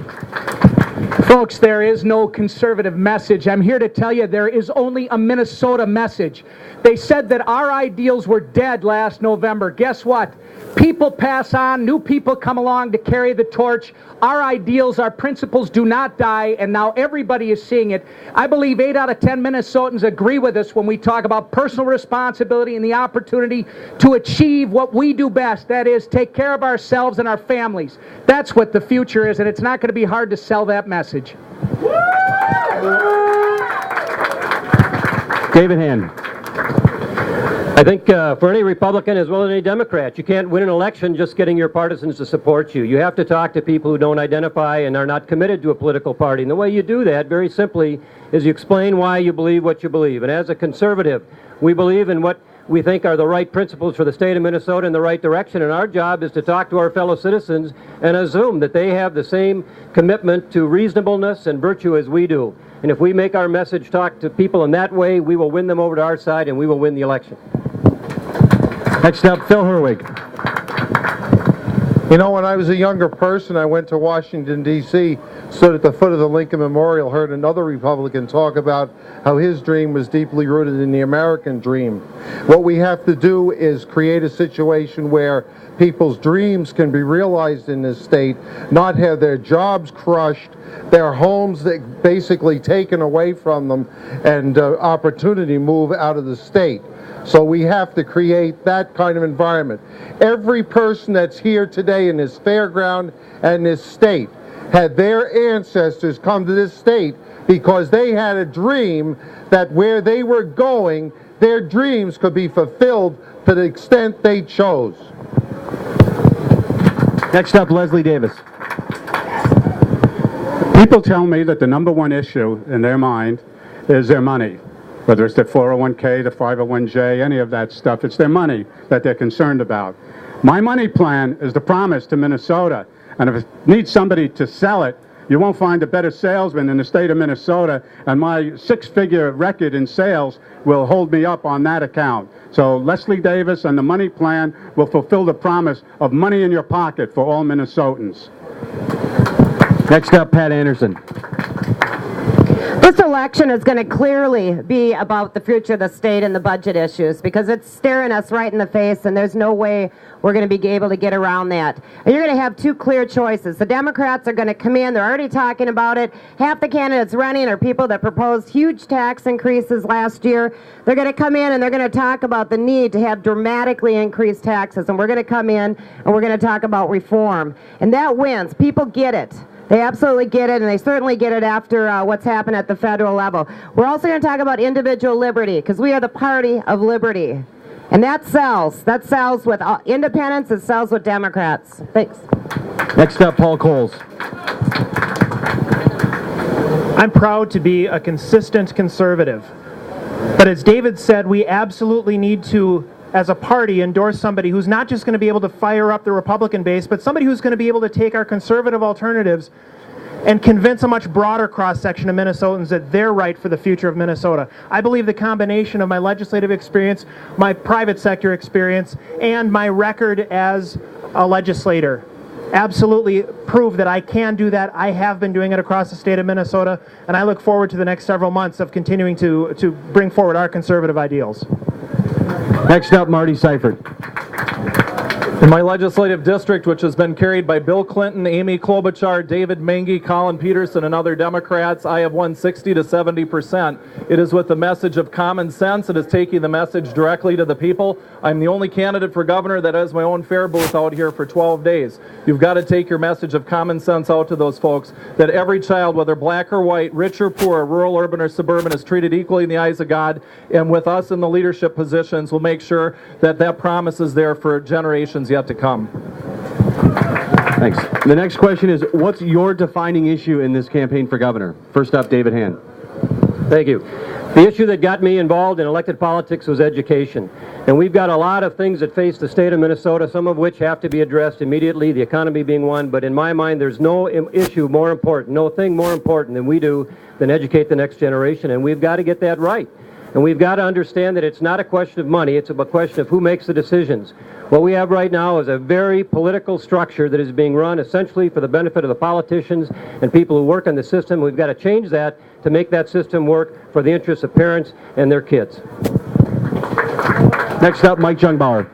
Folks, there is no conservative message. I'm here to tell you there is only a Minnesota message. They said that our ideals were dead last November. Guess what? People pass on, new people come along to carry the torch. Our ideals, our principles do not die, and now everybody is seeing it. I believe 8 out of 10 Minnesotans agree with us when we talk about personal responsibility and the opportunity to achieve what we do best, that is, take care of ourselves and our families. That's what the future is, and it's not going to be hard to sell that message. David Hand. I think for any Republican as well as any Democrat, you can't win an election just getting your partisans to support you. You have to talk to people who don't identify and are not committed to a political party. And the way you do that, very simply, is you explain why you believe what you believe. And as a conservative, we believe in what we think are the right principles for the state of Minnesota in the right direction. And our job is to talk to our fellow citizens and assume that they have the same commitment to reasonableness and virtue as we do. And if we make our message talk to people in that way, we will win them over to our side and we will win the election. Next up, Phil Herwig. You know, when I was a younger person, I went to Washington, D.C., stood at the foot of the Lincoln Memorial, heard another Republican talk about how his dream was deeply rooted in the American dream. What we have to do is create a situation where people's dreams can be realized in this state, not have their jobs crushed, their homes basically taken away from them, and opportunity move out of the state. So we have to create that kind of environment. Every person that's here today in this fairground and this state had their ancestors come to this state because they had a dream that where they were going, their dreams could be fulfilled to the extent they chose. Next up, Leslie Davis. People tell me that the number one issue in their mind is their money. Whether it's their 401k, the 501j, any of that stuff, it's their money that they're concerned about. My money plan is the promise to Minnesota, and if it needs somebody to sell it, you won't find a better salesman in the state of Minnesota, and my six-figure record in sales will hold me up on that account. So Leslie Davis and the money plan will fulfill the promise of money in your pocket for all Minnesotans. Next up, Pat Anderson. This election is going to clearly be about the future of the state and the budget issues because it's staring us right in the face, and there's no way we're going to be able to get around that. And you're going to have two clear choices. The Democrats are going to come in. They're already talking about it. Half the candidates running are people that proposed huge tax increases last year. They're going to come in and they're going to talk about the need to have dramatically increased taxes. And we're going to come in and we're going to talk about reform. And that wins. People get it. They absolutely get it, and they certainly get it after what's happened at the federal level. We're also going to talk about individual liberty, because we are the party of liberty. And that sells. That sells with independents. It sells with Democrats. Thanks. Next up, Paul Coles. I'm proud to be a consistent conservative. But as David said, we absolutely need to, as a party, endorse somebody who's not just going to be able to fire up the Republican base, but somebody who's going to be able to take our conservative alternatives and convince a much broader cross-section of Minnesotans that they're right for the future of Minnesota. I believe the combination of my legislative experience, my private sector experience, and my record as a legislator absolutely prove that I can do that. I have been doing it across the state of Minnesota, and I look forward to the next several months of continuing to bring forward our conservative ideals. Next up, Marty Seifert. In my legislative district, which has been carried by Bill Clinton, Amy Klobuchar, David Mengy, Colin Peterson, and other Democrats, I have won 60 to 70%. It is with the message of common sense. It is taking the message directly to the people. I'm the only candidate for governor that has my own fare booth out here for 12 days. You've got to take your message of common sense out to those folks, that every child, whether black or white, rich or poor, rural, urban, or suburban, is treated equally in the eyes of God. And with us in the leadership positions, we'll make sure that that promise is there for generations yet to come. Thanks. The next question is, what's your defining issue in this campaign for governor? First up, David Hand. Thank you. The issue that got me involved in elected politics was education. And we've got a lot of things that face the state of Minnesota, some of which have to be addressed immediately, the economy being one. But in my mind, there's no issue more important, no thing more important than we do than educate the next generation. And we've got to get that right. And we've got to understand that it's not a question of money, it's a question of who makes the decisions. What we have right now is a very political structure that is being run essentially for the benefit of the politicians and people who work in the system. We've got to change that to make that system work for the interests of parents and their kids. Next up, Mike Jungbauer.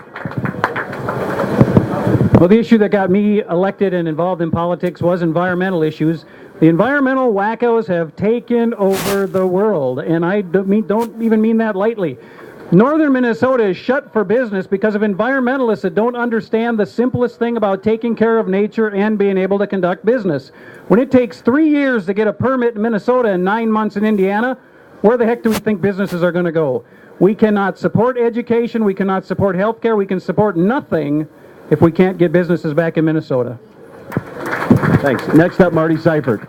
Well, the issue that got me elected and involved in politics was environmental issues. The environmental wackos have taken over the world, and I don't even mean that lightly. Northern Minnesota is shut for business because of environmentalists that don't understand the simplest thing about taking care of nature and being able to conduct business. When it takes 3 years to get a permit in Minnesota and 9 months in Indiana, where the heck do we think businesses are going to go? We cannot support education, we cannot support healthcare, we can support nothing if we can't get businesses back in Minnesota. Thanks. Next up, Marty Seifert.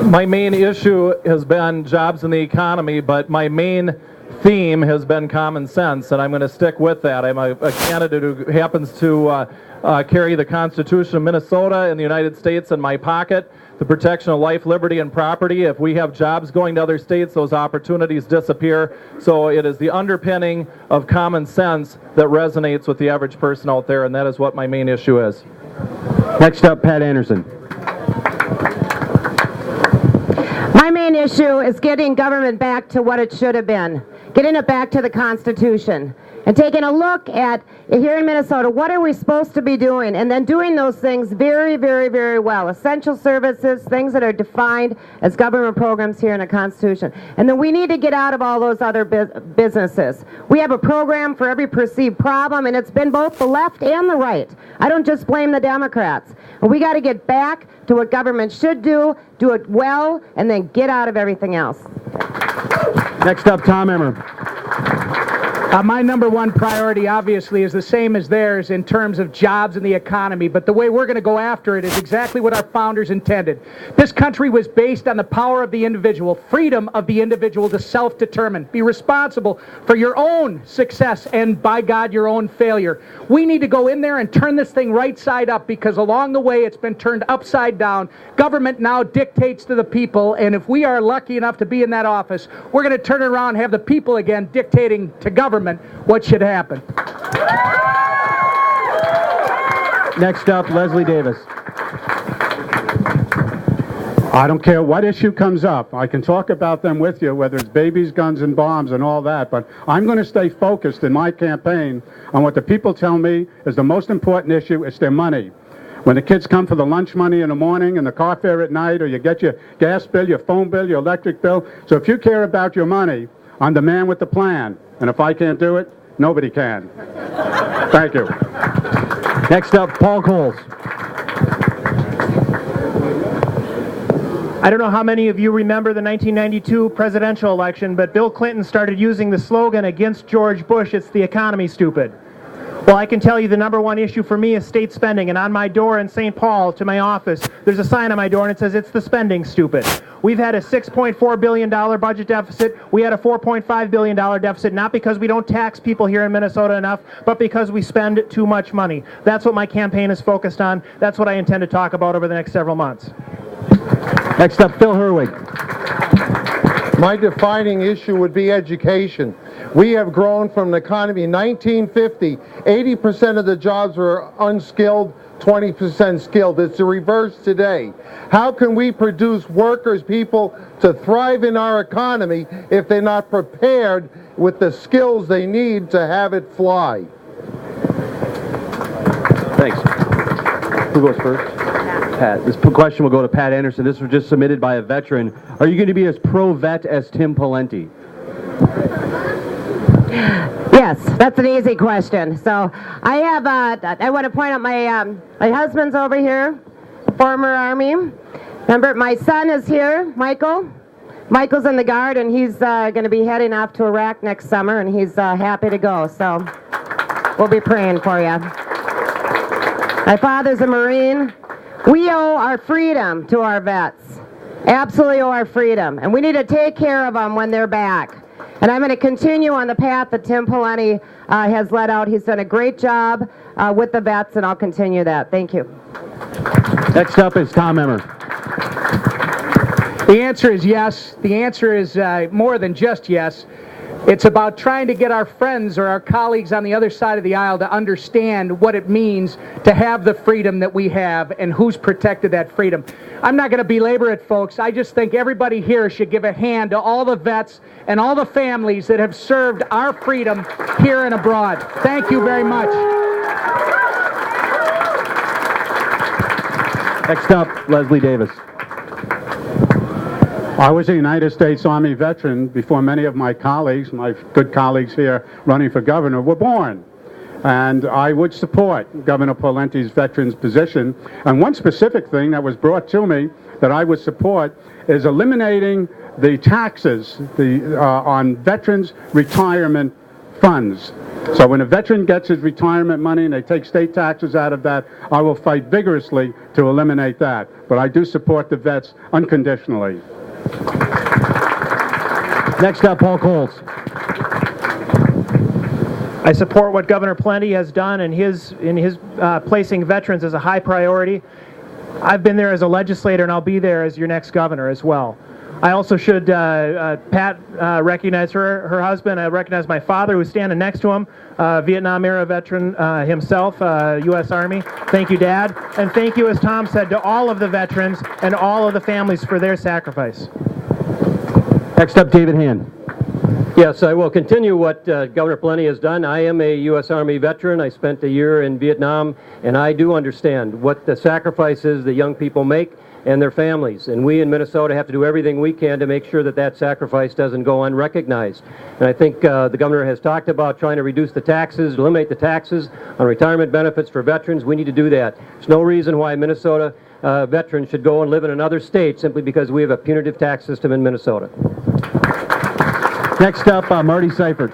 My main issue has been jobs in the economy, but my main theme has been common sense, and I'm going to stick with that. I'm a candidate who happens to carry the Constitution of Minnesota and the United States in my pocket, the protection of life, liberty, and property. If we have jobs going to other states, those opportunities disappear. So it is the underpinning of common sense that resonates with the average person out there, and that is what my main issue is. Next up, Pat Anderson. My main issue is getting government back to what it should have been, getting it back to the Constitution, and taking a look at, here in Minnesota, what are we supposed to be doing, and then doing those things very, very, very well. Essential services, things that are defined as government programs here in the Constitution. And then we need to get out of all those other businesses. We have a program for every perceived problem, and it's been both the left and the right. I don't just blame the Democrats. And we got to get back to what government should do it well, and then get out of everything else. Next up, Tom Emmer. My number one priority, obviously, is the same as theirs in terms of jobs and the economy, but the way we're going to go after it is exactly what our founders intended. This country was based on the power of the individual, freedom of the individual to self-determine, be responsible for your own success and, by God, your own failure. We need to go in there and turn this thing right side up, because along the way it's been turned upside down. Government now dictates to the people, and if we are lucky enough to be in that office, we're going to turn it around and have the people again dictating to government what should happen. Next up, Leslie Davis. I don't care what issue comes up. I can talk about them with you, whether it's babies, guns, and bombs and all that, but I'm going to stay focused in my campaign on what the people tell me is the most important issue. It's their money. When the kids come for the lunch money in the morning and the car fare at night, or you get your gas bill, your phone bill, your electric bill. So if you care about your money, I'm the man with the plan. And if I can't do it, nobody can. Thank you. Next up, Paul Coles. I don't know how many of you remember the 1992 presidential election, but Bill Clinton started using the slogan against George Bush, "It's the economy, stupid." Well, I can tell you the number one issue for me is state spending, and on my door in St. Paul to my office, there's a sign on my door and it says, "It's the spending, stupid." We've had a $6.4 billion budget deficit. We had a $4.5 billion deficit, not because we don't tax people here in Minnesota enough, but because we spend too much money. That's what my campaign is focused on. That's what I intend to talk about over the next several months. Next up, Phil Herwig. My defining issue would be education. We have grown from an economy in 1950, 80% of the jobs were unskilled, 20% skilled. It's the reverse today. How can we produce workers, people to thrive in our economy if they're not prepared with the skills they need to have it fly? Who goes first? Pat. This question will go to Pat Anderson. This was just submitted by a veteran. Are you going to be as pro-vet as Tim Pawlenty? Yes, that's an easy question. So I have, I want to point out my husband's over here, former Army. Remember, my son is here, Michael. Michael's in the Guard, and he's going to be heading off to Iraq next summer, and he's happy to go. So we'll be praying for you. My father's a Marine. We owe our freedom to our vets. Absolutely owe our freedom. And we need to take care of them when they're back. And I'm going to continue on the path that Tim Pawlenty has led out. He's done a great job with the vets, and I'll continue that. Thank you. Next up is Tom Emmer. The answer is yes. The answer is more than just yes. It's about trying to get our friends or our colleagues on the other side of the aisle to understand what it means to have the freedom that we have and who's protected that freedom. I'm not going to belabor it, folks. I just think everybody here should give a hand to all the vets and all the families that have served our freedom here and abroad. Thank you very much. Next up, Leslie Davis. I was a United States Army veteran before many of my colleagues, my good colleagues here running for governor, were born. And I would support Governor Pawlenty's veterans position. And one specific thing that was brought to me that I would support is eliminating the taxes on veterans' retirement funds. So when a veteran gets his retirement money and they take state taxes out of that, I will fight vigorously to eliminate that. But I do support the vets unconditionally. Next up, Paul Coles. I support what Governor Pawlenty has done in his placing veterans as a high priority. I've been there as a legislator, and I'll be there as your next governor as well. I also should, Pat, recognize her husband. I recognize my father, who's standing next to him, Vietnam-era veteran himself, U.S. Army. Thank you, Dad. And thank you, as Tom said, to all of the veterans and all of the families for their sacrifice. Next up, David Hand. Yes, I will continue what Governor Pawlenty has done. I am a U.S. Army veteran. I spent a year in Vietnam, and I do understand what the sacrifices that young people make and their families. And we in Minnesota have to do everything we can to make sure that that sacrifice doesn't go unrecognized. And I think the governor has talked about trying to reduce the taxes, eliminate the taxes on retirement benefits for veterans. We need to do that. There's no reason why Minnesota veterans should go and live in another state simply because we have a punitive tax system in Minnesota. Next up, Marty Seifert.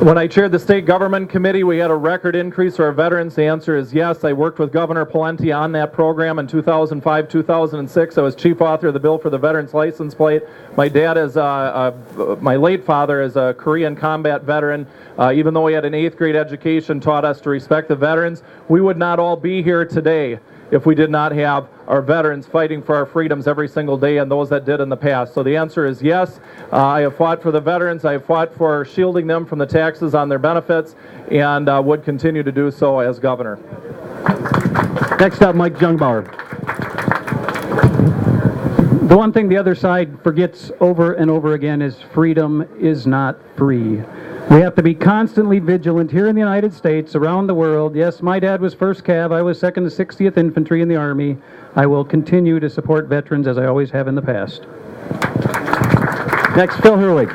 When I chaired the state government committee, we had a record increase for our veterans. The answer is yes. I worked with Governor Pawlenty on that program in 2005, 2006. I was chief author of the bill for the veterans license plate. My dad is, my late father is a Korean combat veteran. Even though he had an 8th grade education, taught us to respect the veterans. We would not all be here today if we did not have our veterans fighting for our freedoms every single day, and those that did in the past. So the answer is yes. I have fought for the veterans. I have fought for shielding them from the taxes on their benefits, and would continue to do so as governor. Next up, Mike Jungbauer. The one thing the other side forgets over and over again is freedom is not free. We have to be constantly vigilant here in the United States, around the world. Yes, my dad was 1st Cav. I was 2nd to 60th Infantry in the Army. I will continue to support veterans as I always have in the past. Next, Phil Herwig.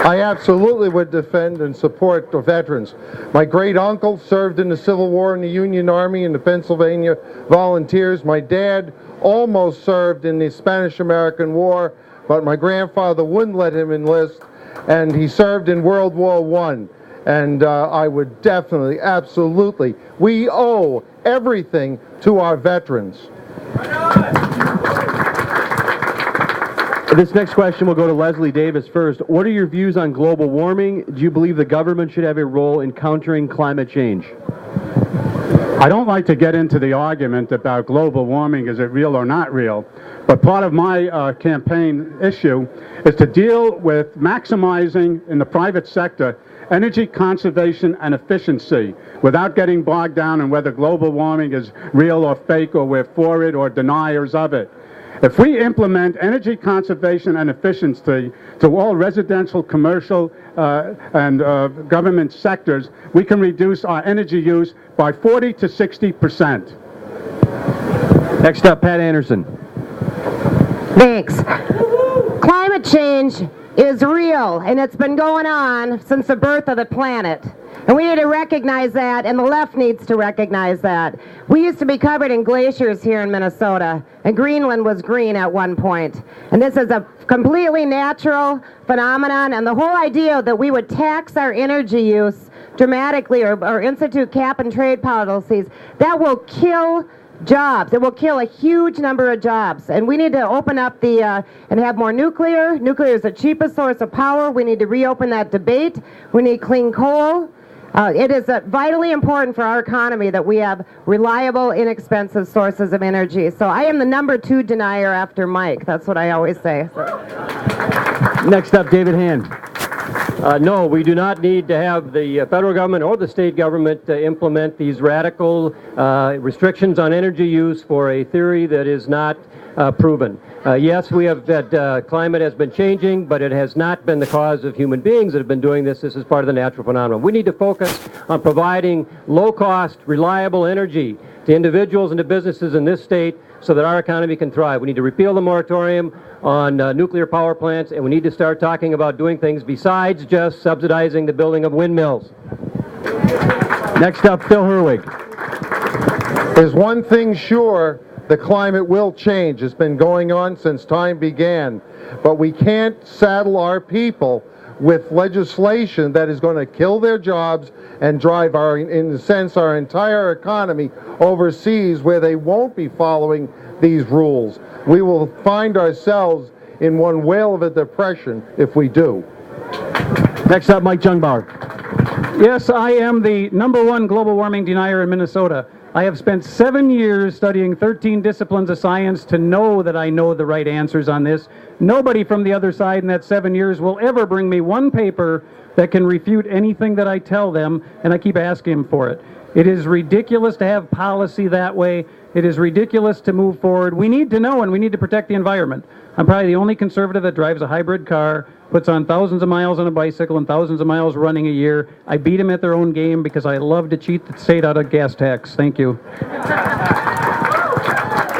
I absolutely would defend and support the veterans. My great uncle served in the Civil War in the Union Army and the Pennsylvania Volunteers. My dad almost served in the Spanish-American War, but my grandfather wouldn't let him enlist, and he served in World War I. And I would definitely, absolutely, we owe everything to our veterans. This next question will go to Leslie Davis first. What are your views on global warming? Do you believe the government should have a role in countering climate change? I don't like to get into the argument about global warming, is it real or not real, but part of my campaign issue is to deal with maximizing in the private sector energy conservation and efficiency without getting bogged down in whether global warming is real or fake or we're for it or deniers of it. If we implement energy conservation and efficiency to all residential, commercial, and government sectors, we can reduce our energy use by 40 to 60%. Next up, Pat Anderson. Thanks. Climate change is real, and it's been going on since the birth of the planet. And we need to recognize that, and the left needs to recognize that. We used to be covered in glaciers here in Minnesota, and Greenland was green at one point. And this is a completely natural phenomenon, and the whole idea that we would tax our energy use dramatically or institute cap and trade policies, that will kill jobs. It will kill a huge number of jobs, and we need to open up and have more nuclear. Nuclear is the cheapest source of power. We need to reopen that debate. We need clean coal. It is vitally important for our economy that we have reliable, inexpensive sources of energy. So I am the number 2 denier after Mike. That's what I always say. Next up, David Hand. No, we do not need to have the federal government or the state government implement these radical restrictions on energy use for a theory that is not proven. Yes, we have that climate has been changing, but it has not been the cause of human beings that have been doing this. This is part of the natural phenomenon. We need to focus on providing low-cost, reliable energy to individuals and to businesses in this state so that our economy can thrive. We need to repeal the moratorium on nuclear power plants, and we need to start talking about doing things besides just subsidizing the building of windmills. Next up, Phil Herwig. There's one thing sure, the climate will change. It's been going on since time began. But we can't saddle our people with legislation that is going to kill their jobs and drive in a sense, our entire economy overseas where they won't be following these rules. We will find ourselves in one whale of a depression if we do. Next up, Mike Jungbauer. Yes, I am the #1 global warming denier in Minnesota. I have spent 7 years studying 13 disciplines of science to know that I know the right answers on this. Nobody from the other side in that 7 years will ever bring me one paper that can refute anything that I tell them, and I keep asking them for it. It is ridiculous to have policy that way. It is ridiculous to move forward. We need to know, and we need to protect the environment. I'm probably the only conservative that drives a hybrid car, puts on thousands of miles on a bicycle and thousands of miles running a year. I beat them at their own game because I love to cheat the state out of gas tax. Thank you.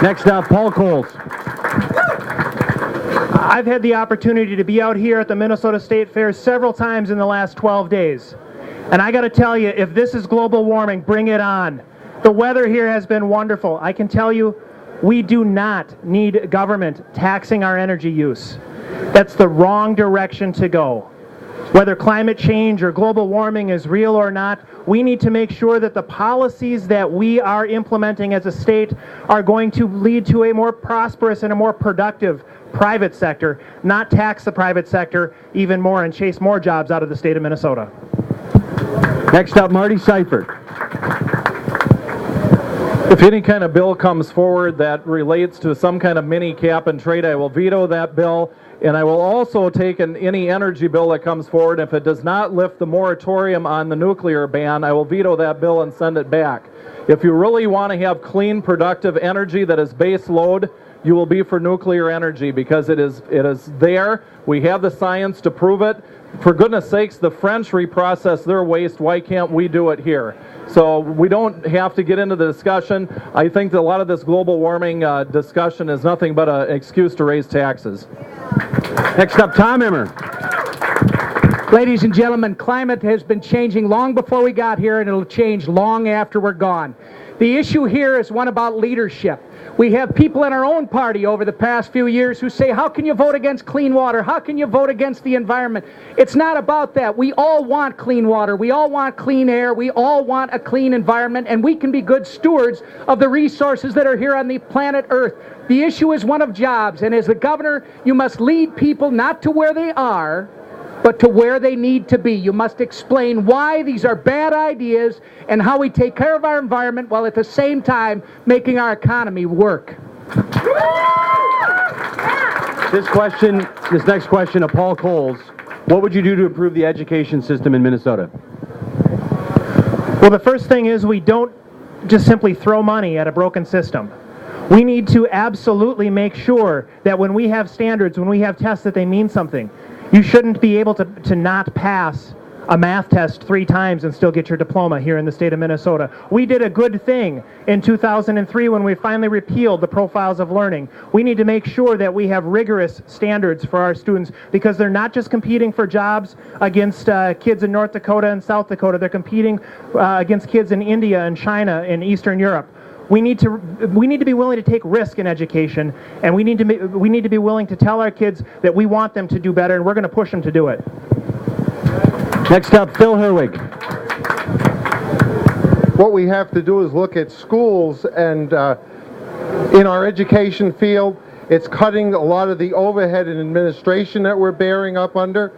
Next up, Paul Coles. I've had the opportunity to be out here at the Minnesota State Fair several times in the last 12 days. And I got to tell you, if this is global warming, bring it on. The weather here has been wonderful. I can tell you, we do not need government taxing our energy use. That's the wrong direction to go. Whether climate change or global warming is real or not, we need to make sure that the policies that we are implementing as a state are going to lead to a more prosperous and a more productive private sector, not tax the private sector even more and chase more jobs out of the state of Minnesota. Next up, Marty Seifert. If any kind of bill comes forward that relates to some kind of mini cap and trade, I will veto that bill. And I will also take any energy bill that comes forward. If it does not lift the moratorium on the nuclear ban, I will veto that bill and send it back. If you really want to have clean, productive energy that is base load, you will be for nuclear energy because it is there. We have the science to prove it. For goodness sakes, the French reprocess their waste. Why can't we do it here? So we don't have to get into the discussion. I think that a lot of this global warming discussion is nothing but an excuse to raise taxes. Next up, Tom Emmer. Ladies and gentlemen, climate has been changing long before we got here, and it'll change long after we're gone. The issue here is one about leadership. We have people in our own party over the past few years who say, how can you vote against clean water? How can you vote against the environment? It's not about that. We all want clean water. We all want clean air. We all want a clean environment, and we can be good stewards of the resources that are here on the planet Earth. The issue is one of jobs, and as the governor, you must lead people not to where they are, but to where they need to be. You must explain why these are bad ideas and how we take care of our environment while at the same time making our economy work. This next question of Paul Coles. What would you do to improve the education system in Minnesota? Well, the first thing is we don't just simply throw money at a broken system. We need to absolutely make sure that when we have standards, when we have tests, that they mean something. You shouldn't be able to not pass a math test 3 times and still get your diploma here in the state of Minnesota. We did a good thing in 2003 when we finally repealed the profiles of learning. We need to make sure that we have rigorous standards for our students, because they're not just competing for jobs against kids in North Dakota and South Dakota. They're competing against kids in India and China and Eastern Europe. We need to be willing to take risk in education, and we need to be willing to tell our kids that we want them to do better, and we're going to push them to do it. Next up, Phil Herwig. What we have to do is look at schools, and in our education field, it's cutting a lot of the overhead and administration that we're bearing up under,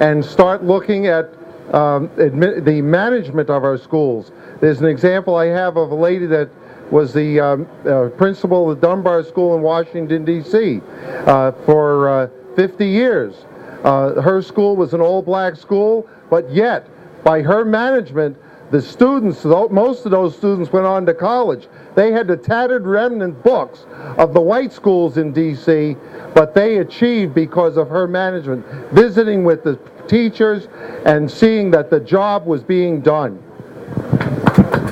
and start looking at the management of our schools. There's an example I have of a lady that was the principal of the Dunbar School in Washington, D.C. For 50 years. Her school was an all-black school, but yet, by her management, the students, most of those students went on to college. They had the tattered remnant books of the white schools in D.C., but they achieved because of her management, visiting with the teachers and seeing that the job was being done.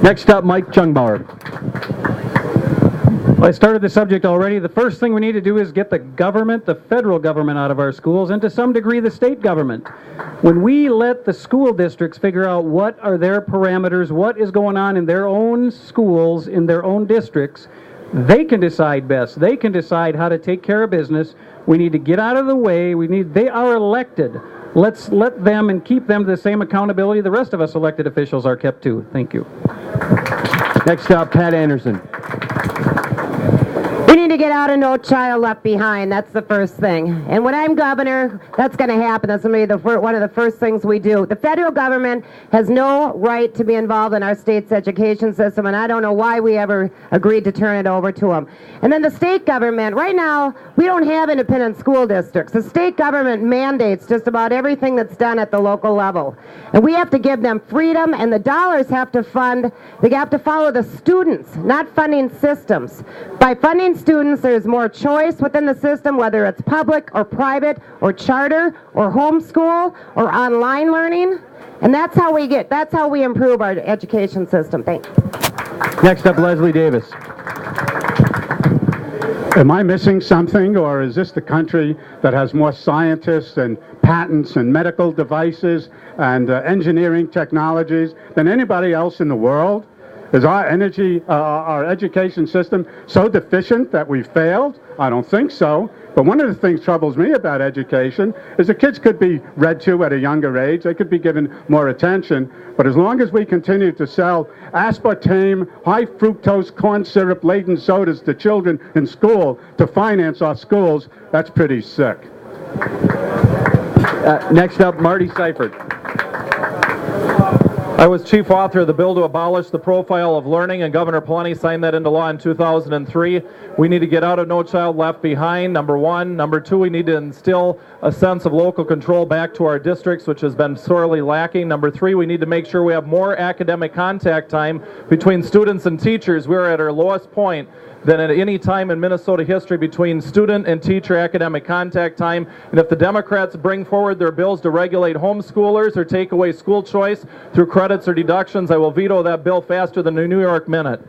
Next up, Mike Jungbauer. Well, I started the subject already. The first thing we need to do is get the government, the federal government, out of our schools, and to some degree the state government. When we let the school districts figure out what are their parameters, what is going on in their own schools, in their own districts, they can decide best. They can decide how to take care of business. We need to get out of the way. They are elected. Let's let them and keep them to the same accountability the rest of us elected officials are kept to. Thank you. Next up, Pat Anderson. We need to get out of No Child Left Behind. That's the first thing. And when I'm governor, that's going to happen. That's going to be one of the first things we do. The federal government has no right to be involved in our state's education system, and I don't know why we ever agreed to turn it over to them. And then the state government, right now, we don't have independent school districts. The state government mandates just about everything that's done at the local level. And we have to give them freedom, and the dollars have to follow the students, not funding systems. By funding students, there's more choice within the system, whether it's public or private or charter or homeschool or online learning. And that's how we improve our education system. Thanks. Next up, Leslie Davis. Am I missing something, or is this the country that has more scientists and patents and medical devices and engineering technologies than anybody else in the world? Is our education system so deficient that we failed? I don't think so. But one of the things troubles me about education is the kids could be read to at a younger age. They could be given more attention. But as long as we continue to sell aspartame, high fructose corn syrup laden sodas to children in school to finance our schools, that's pretty sick. Next up, Marty Seifert. I was chief author of the bill to abolish the profile of learning, and Governor Palani signed that into law in 2003. We need to get out of No Child Left Behind, number one. Number two, we need to instill a sense of local control back to our districts, which has been sorely lacking. Number three, we need to make sure we have more academic contact time between students and teachers. We're at our lowest point than at any time in Minnesota history between student and teacher academic contact time. And if the Democrats bring forward their bills to regulate homeschoolers or take away school choice through credits or deductions, I will veto that bill faster than the New York Minute.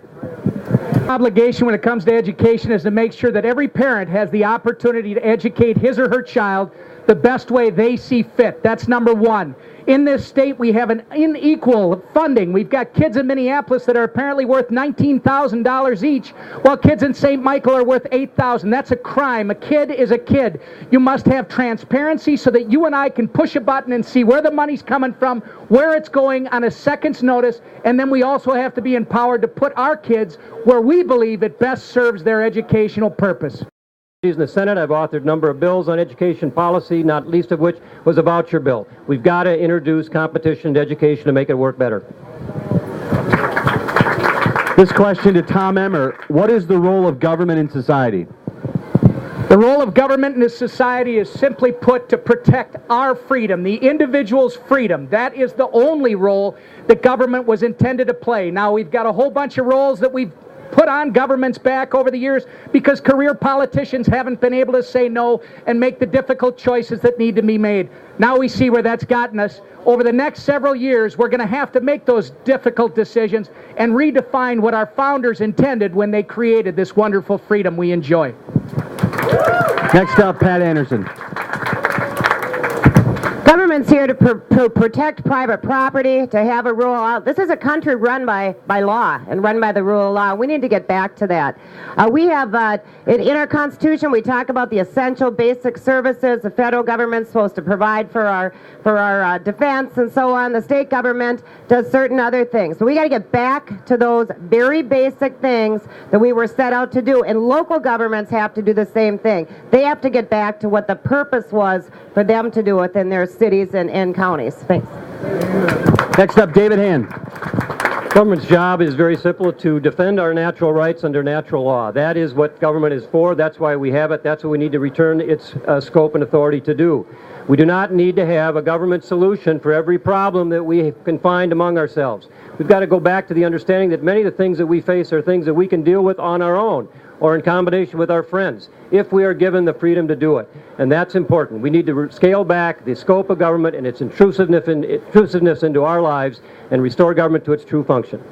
Obligation when it comes to education is to make sure that every parent has the opportunity to educate his or her child the best way they see fit. That's number one. In this state, we have an unequal funding. We've got kids in Minneapolis that are apparently worth $19,000 each, while kids in St. Michael are worth $8,000. That's a crime. A kid is a kid. You must have transparency so that you and I can push a button and see where the money's coming from, where it's going on a second's notice, and then we also have to be empowered to put our kids where we believe it best serves their educational purpose. In the Senate, I've authored a number of bills on education policy, not least of which was a voucher bill. We've got to introduce competition to education to make it work better. This question to Tom Emmer: what is the role of government in society? The role of government in this society is simply put to protect our freedom, the individual's freedom. That is the only role that government was intended to play. Now, we've got a whole bunch of roles that we've put on government's back over the years because career politicians haven't been able to say no and make the difficult choices that need to be made. Now we see where that's gotten us. Over the next several years, we're going to have to make those difficult decisions and redefine what our founders intended when they created this wonderful freedom we enjoy. Next up, Pat Anderson. Government's here to protect private property, to have a rule out. This is a country run by law and run by the rule of law. We need to get back to that. We have, in our Constitution, we talk about the essential basic services the federal government's supposed to provide for our defense and so on. The state government does certain other things. So we got to get back to those very basic things that we were set out to do. And local governments have to do the same thing. They have to get back to what the purpose was for them to do within their cities and counties. Thanks. Next up, David Hand. Government's job is very simple: to defend our natural rights under natural law. That is what government is for. That's why we have it. That's what we need to return its scope and authority to do. We do not need to have a government solution for every problem that we can find among ourselves. We've got to go back to the understanding that many of the things that we face are things that we can deal with on our own or in combination with our friends, if we are given the freedom to do it. And that's important. We need to scale back the scope of government and its intrusiveness into our lives and restore government to its true function.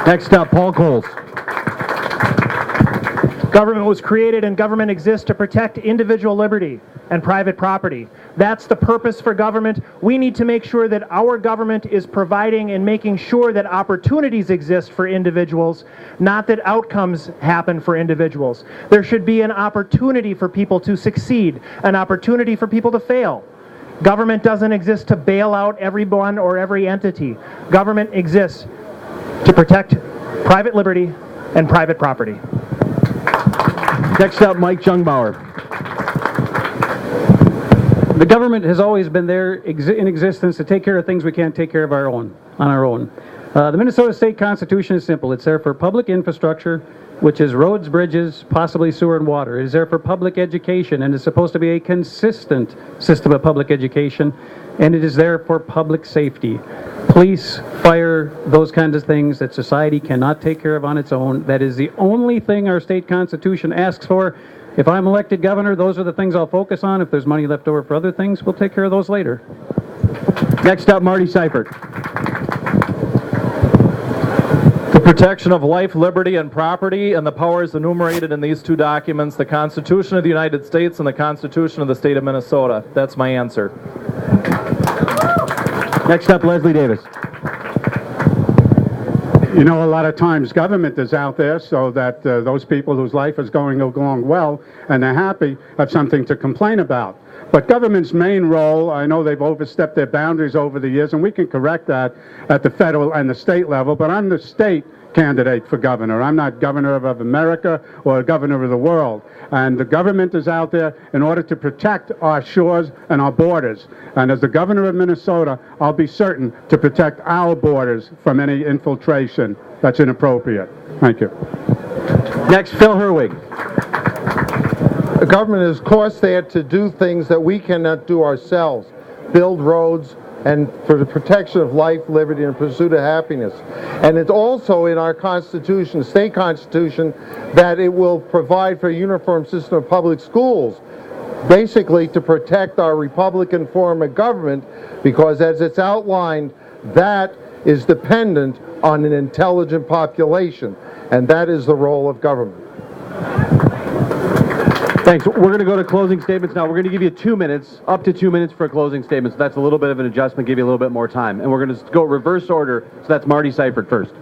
Next up, Paul Coles. Government was created and government exists to protect individual liberty and private property. That's the purpose for government. We need to make sure that our government is providing and making sure that opportunities exist for individuals, not that outcomes happen for individuals. There should be an opportunity for people to succeed, an opportunity for people to fail. Government doesn't exist to bail out everyone or every entity. Government exists to protect private liberty and private property. Next up, Mike Jungbauer. The government has always been there in existence to take care of things we can't take care of on our own. The Minnesota State Constitution is simple. It's there for public infrastructure, which is roads, bridges, possibly sewer and water. It is there for public education, and it's supposed to be a consistent system of public education, and it is there for public safety. Police, fire, those kinds of things that society cannot take care of on its own. That is the only thing our state constitution asks for. If I'm elected governor, those are the things I'll focus on. If there's money left over for other things, we'll take care of those later. Next up, Marty Seifert. The protection of life, liberty, and property, and the powers enumerated in these two documents, the Constitution of the United States and the Constitution of the State of Minnesota. That's my answer. Next up, Leslie Davis. You know, a lot of times government is out there so that those people whose life is going along well and they're happy have something to complain about. But government's main role, I know they've overstepped their boundaries over the years, and we can correct that at the federal and the state level, but I'm the state candidate for governor. I'm not governor of America or governor of the world. And the government is out there in order to protect our shores and our borders. And as the governor of Minnesota, I'll be certain to protect our borders from any infiltration that's inappropriate. Thank you. Next, Phil Herwig. The government is, of course, there to do things that we cannot do ourselves. Build roads, and for the protection of life, liberty, and pursuit of happiness. And it's also in our Constitution, state Constitution, that it will provide for a uniform system of public schools, basically to protect our Republican form of government, because as it's outlined, that is dependent on an intelligent population, and that is the role of government. Thanks. We're going to go to closing statements now. We're going to give you 2 minutes, up to 2 minutes for a closing statement. So that's a little bit of an adjustment, give you a little bit more time. And we're going to go reverse order. So that's Marty Seifert first.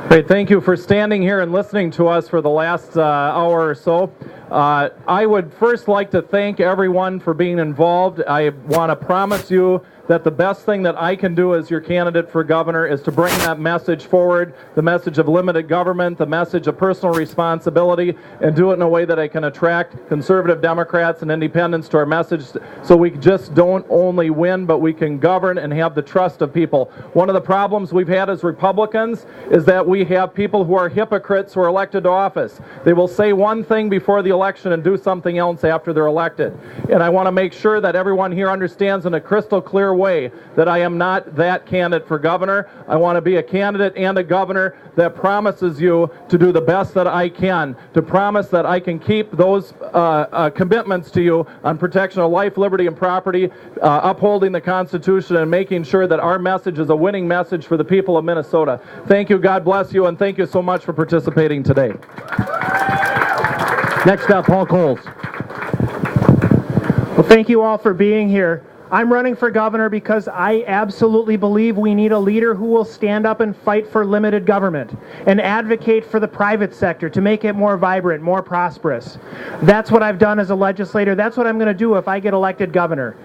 Great, thank you for standing here and listening to us for the last hour or so. I would first like to thank everyone for being involved. I want to promise you that the best thing that I can do as your candidate for governor is to bring that message forward, the message of limited government, the message of personal responsibility, and do it in a way that I can attract conservative Democrats and independents to our message, so we just don't only win, but we can govern and have the trust of people. One of the problems we've had as Republicans is that we have people who are hypocrites who are elected to office. They will say one thing before the election and do something else after they're elected. And I want to make sure that everyone here understands in a crystal clear way that I am not that candidate for governor. I want to be a candidate and a governor that promises you to do the best that I can, to promise that I can keep those commitments to you on protection of life, liberty, and property, upholding the Constitution, and making sure that our message is a winning message for the people of Minnesota. Thank you, God bless you, and thank you so much for participating today. Next up, Paul Coles. Well, thank you all for being here. I'm running for governor because I absolutely believe we need a leader who will stand up and fight for limited government and advocate for the private sector to make it more vibrant, more prosperous. That's what I've done as a legislator. That's what I'm going to do if I get elected governor.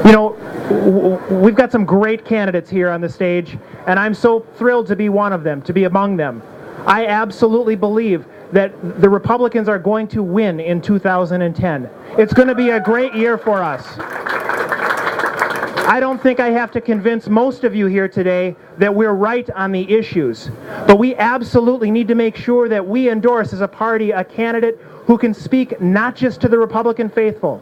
You know, we've got some great candidates here on the stage, and I'm so thrilled to be one of them, to be among them. I absolutely believe that the Republicans are going to win in 2010. It's going to be a great year for us. I don't think I have to convince most of you here today that we're right on the issues, but we absolutely need to make sure that we endorse as a party a candidate who can speak not just to the Republican faithful,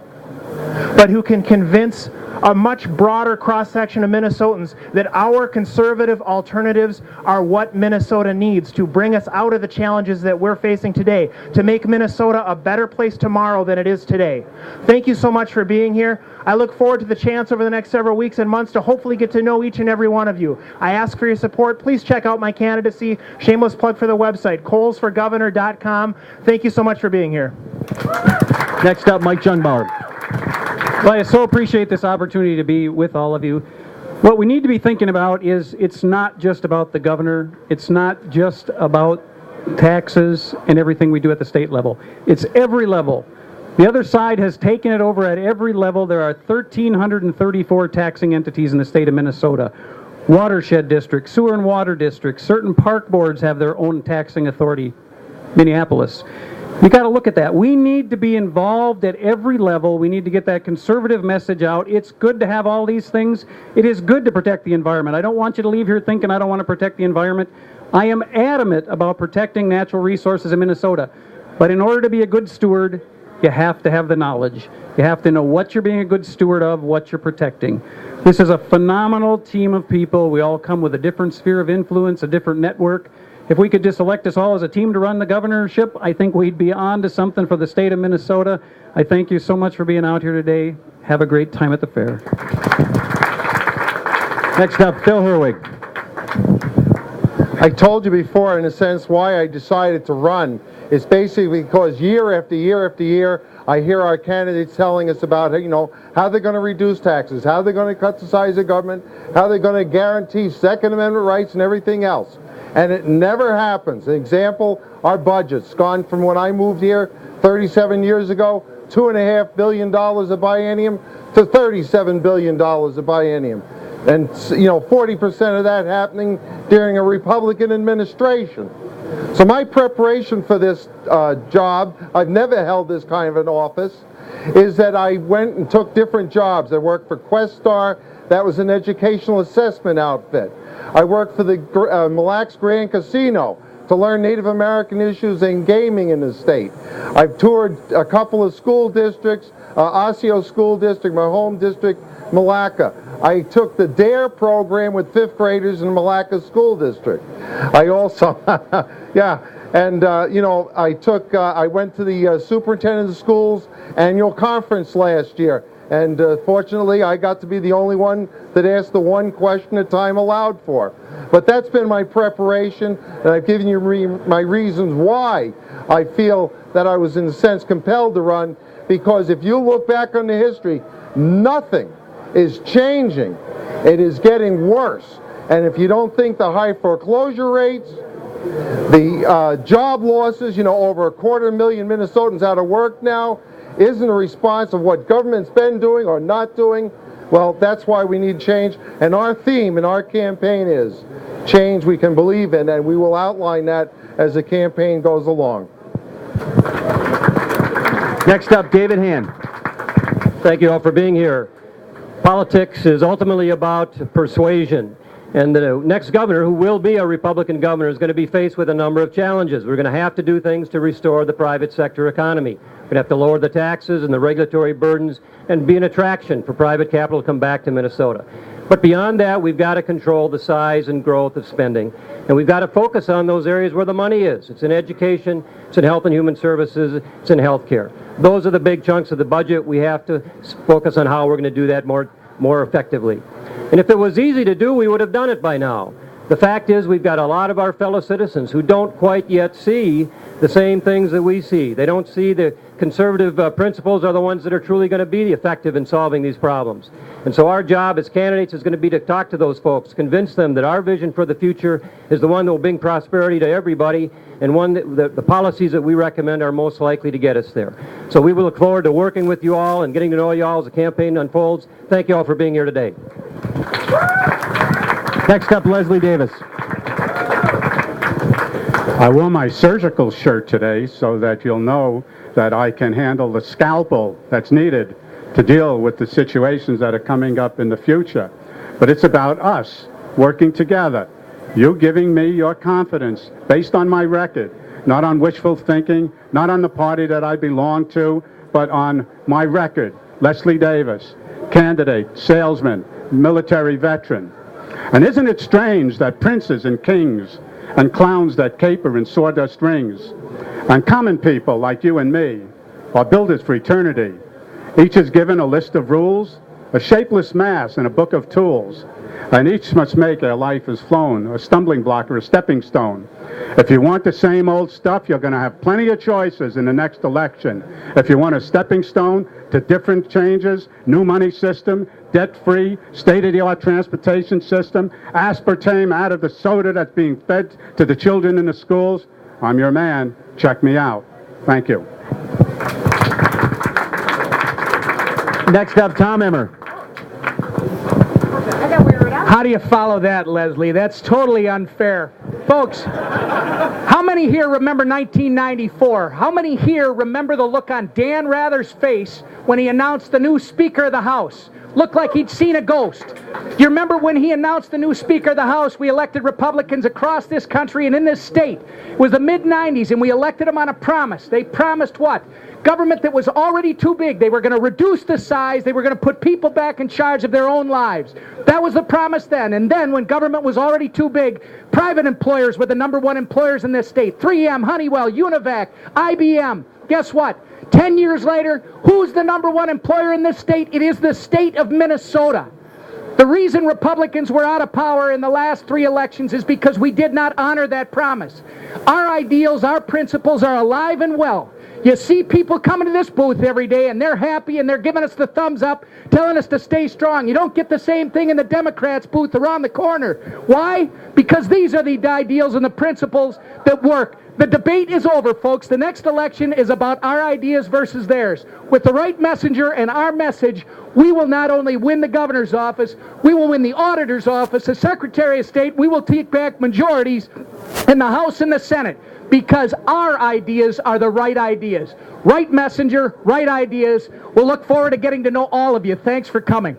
but who can convince a much broader cross-section of Minnesotans that our conservative alternatives are what Minnesota needs to bring us out of the challenges that we're facing today, to make Minnesota a better place tomorrow than it is today. Thank you so much for being here. I look forward to the chance over the next several weeks and months to hopefully get to know each and every one of you. I ask for your support. Please check out my candidacy. Shameless plug for the website, colesforgovernor.com. Thank you so much for being here. Next up, Mike Jungbauer. Well, I so appreciate this opportunity to be with all of you. What we need to be thinking about is it's not just about the governor. It's not just about taxes and everything we do at the state level. It's every level. The other side has taken it over at every level. There are 1,334 taxing entities in the state of Minnesota. Watershed districts, sewer and water districts, certain park boards have their own taxing authority. Minneapolis. You got to look at that. We need to be involved at every level. We need to get that conservative message out. It's good to have all these things. It is good to protect the environment. I don't want you to leave here thinking I don't want to protect the environment. I am adamant about protecting natural resources in Minnesota. But in order to be a good steward, you have to have the knowledge. You have to know what you're being a good steward of, what you're protecting. This is a phenomenal team of people. We all come with a different sphere of influence, a different network. If we could just elect us all as a team to run the governorship, I think we'd be on to something for the state of Minnesota. I thank you so much for being out here today. Have a great time at the fair. Next up, Phil Herwig. I told you before, in a sense, why I decided to run. It's basically because year after year after year, I hear our candidates telling us about, you know, how they're going to reduce taxes, how they're going to cut the size of government, how they're going to guarantee Second Amendment rights and everything else. And it never happens. An example, our budget's gone from when I moved here 37 years ago, $2.5 billion a biennium to $37 billion a biennium. And, you know, 40% of that happening during a Republican administration. So my preparation for this job, I've never held this kind of an office, is that I went and took different jobs. I worked for Questar. That was an educational assessment outfit. I worked for the Mille Lacs Grand Casino to learn Native American issues in gaming in the state. I've toured a couple of school districts, Osseo School District, my home district, Malacca. I took the DARE program with 5th graders in Malacca School District. I also, yeah, and you know, I went to the Superintendent of Schools annual conference last year. And fortunately, I got to be the only one that asked the one question that time allowed for. But that's been my preparation, and I've given you my reasons why I feel that I was, in a sense, compelled to run, because if you look back on the history, nothing is changing. It is getting worse. And if you don't think the high foreclosure rates, the job losses, you know, over 250,000 Minnesotans out of work now, isn't a response of what government's been doing or not doing, well, that's why we need change. And our theme in our campaign is change we can believe in, and we will outline that as the campaign goes along. Next up, David Hand. Thank you all for being here. Politics is ultimately about persuasion. And the next governor, who will be a Republican governor, is going to be faced with a number of challenges. We're going to have to do things to restore the private sector economy. We're going to have to lower the taxes and the regulatory burdens and be an attraction for private capital to come back to Minnesota. But beyond that, we've got to control the size and growth of spending. And we've got to focus on those areas where the money is. It's in education, it's in health and human services, it's in health care. Those are the big chunks of the budget. We have to focus on how we're going to do that more effectively. And if it was easy to do, we would have done it by now. The fact is, we've got a lot of our fellow citizens who don't quite yet see the same things that we see. They don't see the conservative principles are the ones that are truly going to be effective in solving these problems. And so our job as candidates is going to be to talk to those folks, convince them that our vision for the future is the one that will bring prosperity to everybody, and one that the policies that we recommend are most likely to get us there. So we will look forward to working with you all and getting to know you all as the campaign unfolds. Thank you all for being here today. Next up, Leslie Davis. I wore my surgical shirt today so that you'll know that I can handle the scalpel that's needed to deal with the situations that are coming up in the future. But it's about us working together. You giving me your confidence based on my record, not on wishful thinking, not on the party that I belong to, but on my record. Leslie Davis, candidate, salesman, military veteran. And isn't it strange that princes and kings and clowns that caper in sawdust rings and common people like you and me are builders for eternity? Each is given a list of rules, a shapeless mass, and a book of tools. And each must make their life is flown, a stumbling block or a stepping stone. If you want the same old stuff, you're going to have plenty of choices in the next election. If you want a stepping stone to different changes, new money system, debt-free, state-of-the-art transportation system, aspartame out of the soda that's being fed to the children in the schools, I'm your man. Check me out. Thank you. Next up, Tom Emmer. How do you follow that, Leslie? That's totally unfair. Folks, how many here remember 1994? How many here remember the look on Dan Rather's face when he announced the new Speaker of the House? Looked like he'd seen a ghost. You remember when he announced the new Speaker of the House, we elected Republicans across this country and in this state. It was the mid-90s, and we elected them on a promise. They promised what? Government that was already too big. They were going to reduce the size. They were going to put people back in charge of their own lives. That was the promise then. And then when government was already too big, private employers were the #1 employers in this state. 3M, Honeywell, Univac, IBM. Guess what? 10 years later, who's the #1 employer in this state? It is the state of Minnesota. The reason Republicans were out of power in the last 3 elections is because we did not honor that promise. Our ideals, our principles are alive and well. You see people coming to this booth every day, and they're happy, and they're giving us the thumbs up, telling us to stay strong. You don't get the same thing in the Democrats' booth around the corner. Why? Because these are the ideals and the principles that work. The debate is over, folks. The next election is about our ideas versus theirs. With the right messenger and our message, we will not only win the governor's office, we will win the auditor's office, the Secretary of State. We will take back majorities in the House and the Senate, because our ideas are the right ideas. Right messenger, right ideas. We'll look forward to getting to know all of you. Thanks for coming.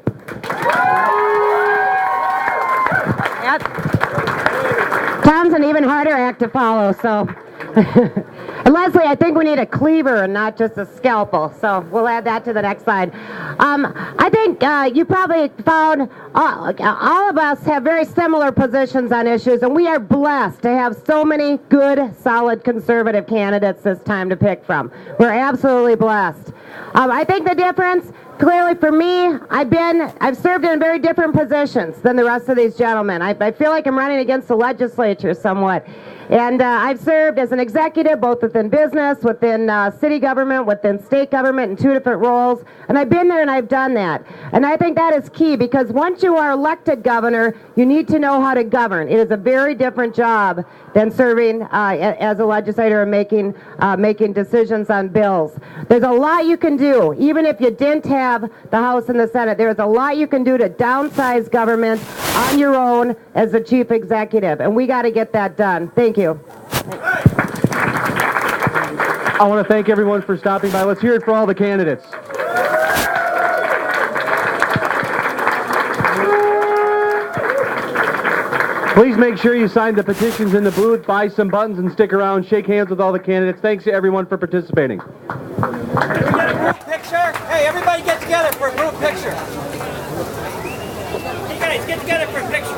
Tom's an even harder act to follow, so. And Leslie, I think we need a cleaver and not just a scalpel, so we'll add that to the next slide. I think you probably found all of us have very similar positions on issues, and we are blessed to have so many good, solid conservative candidates this time to pick from. We're absolutely blessed. I think the difference, clearly for me, I've served in very different positions than the rest of these gentlemen. I feel like I'm running against the legislature somewhat. And I've served as an executive both within business, within city government, within state government in 2 different roles. And I've been there and I've done that. And I think that is key, because once you are elected governor, you need to know how to govern. It is a very different job than serving as a legislator and making decisions on bills. There's a lot you can do, even if you didn't have the House and the Senate. There's a lot you can do to downsize government on your own as the chief executive. And we got to get that done. Thank you. I want to thank everyone for stopping by. Let's hear it for all the candidates. Please make sure you sign the petitions in the booth, buy some buttons, and stick around. Shake hands with all the candidates. Thanks to everyone for participating. Can we get a group picture? Hey, everybody get together for a group picture. Hey guys, get together for a picture.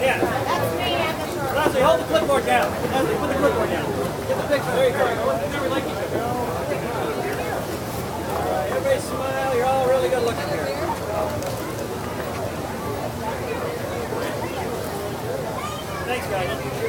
Yeah. Leslie, hold the clipboard down. Leslie, put the clipboard down. Get the picture. There you go. Never like each other. Everybody smile. You're all really good looking here. Thanks, guys.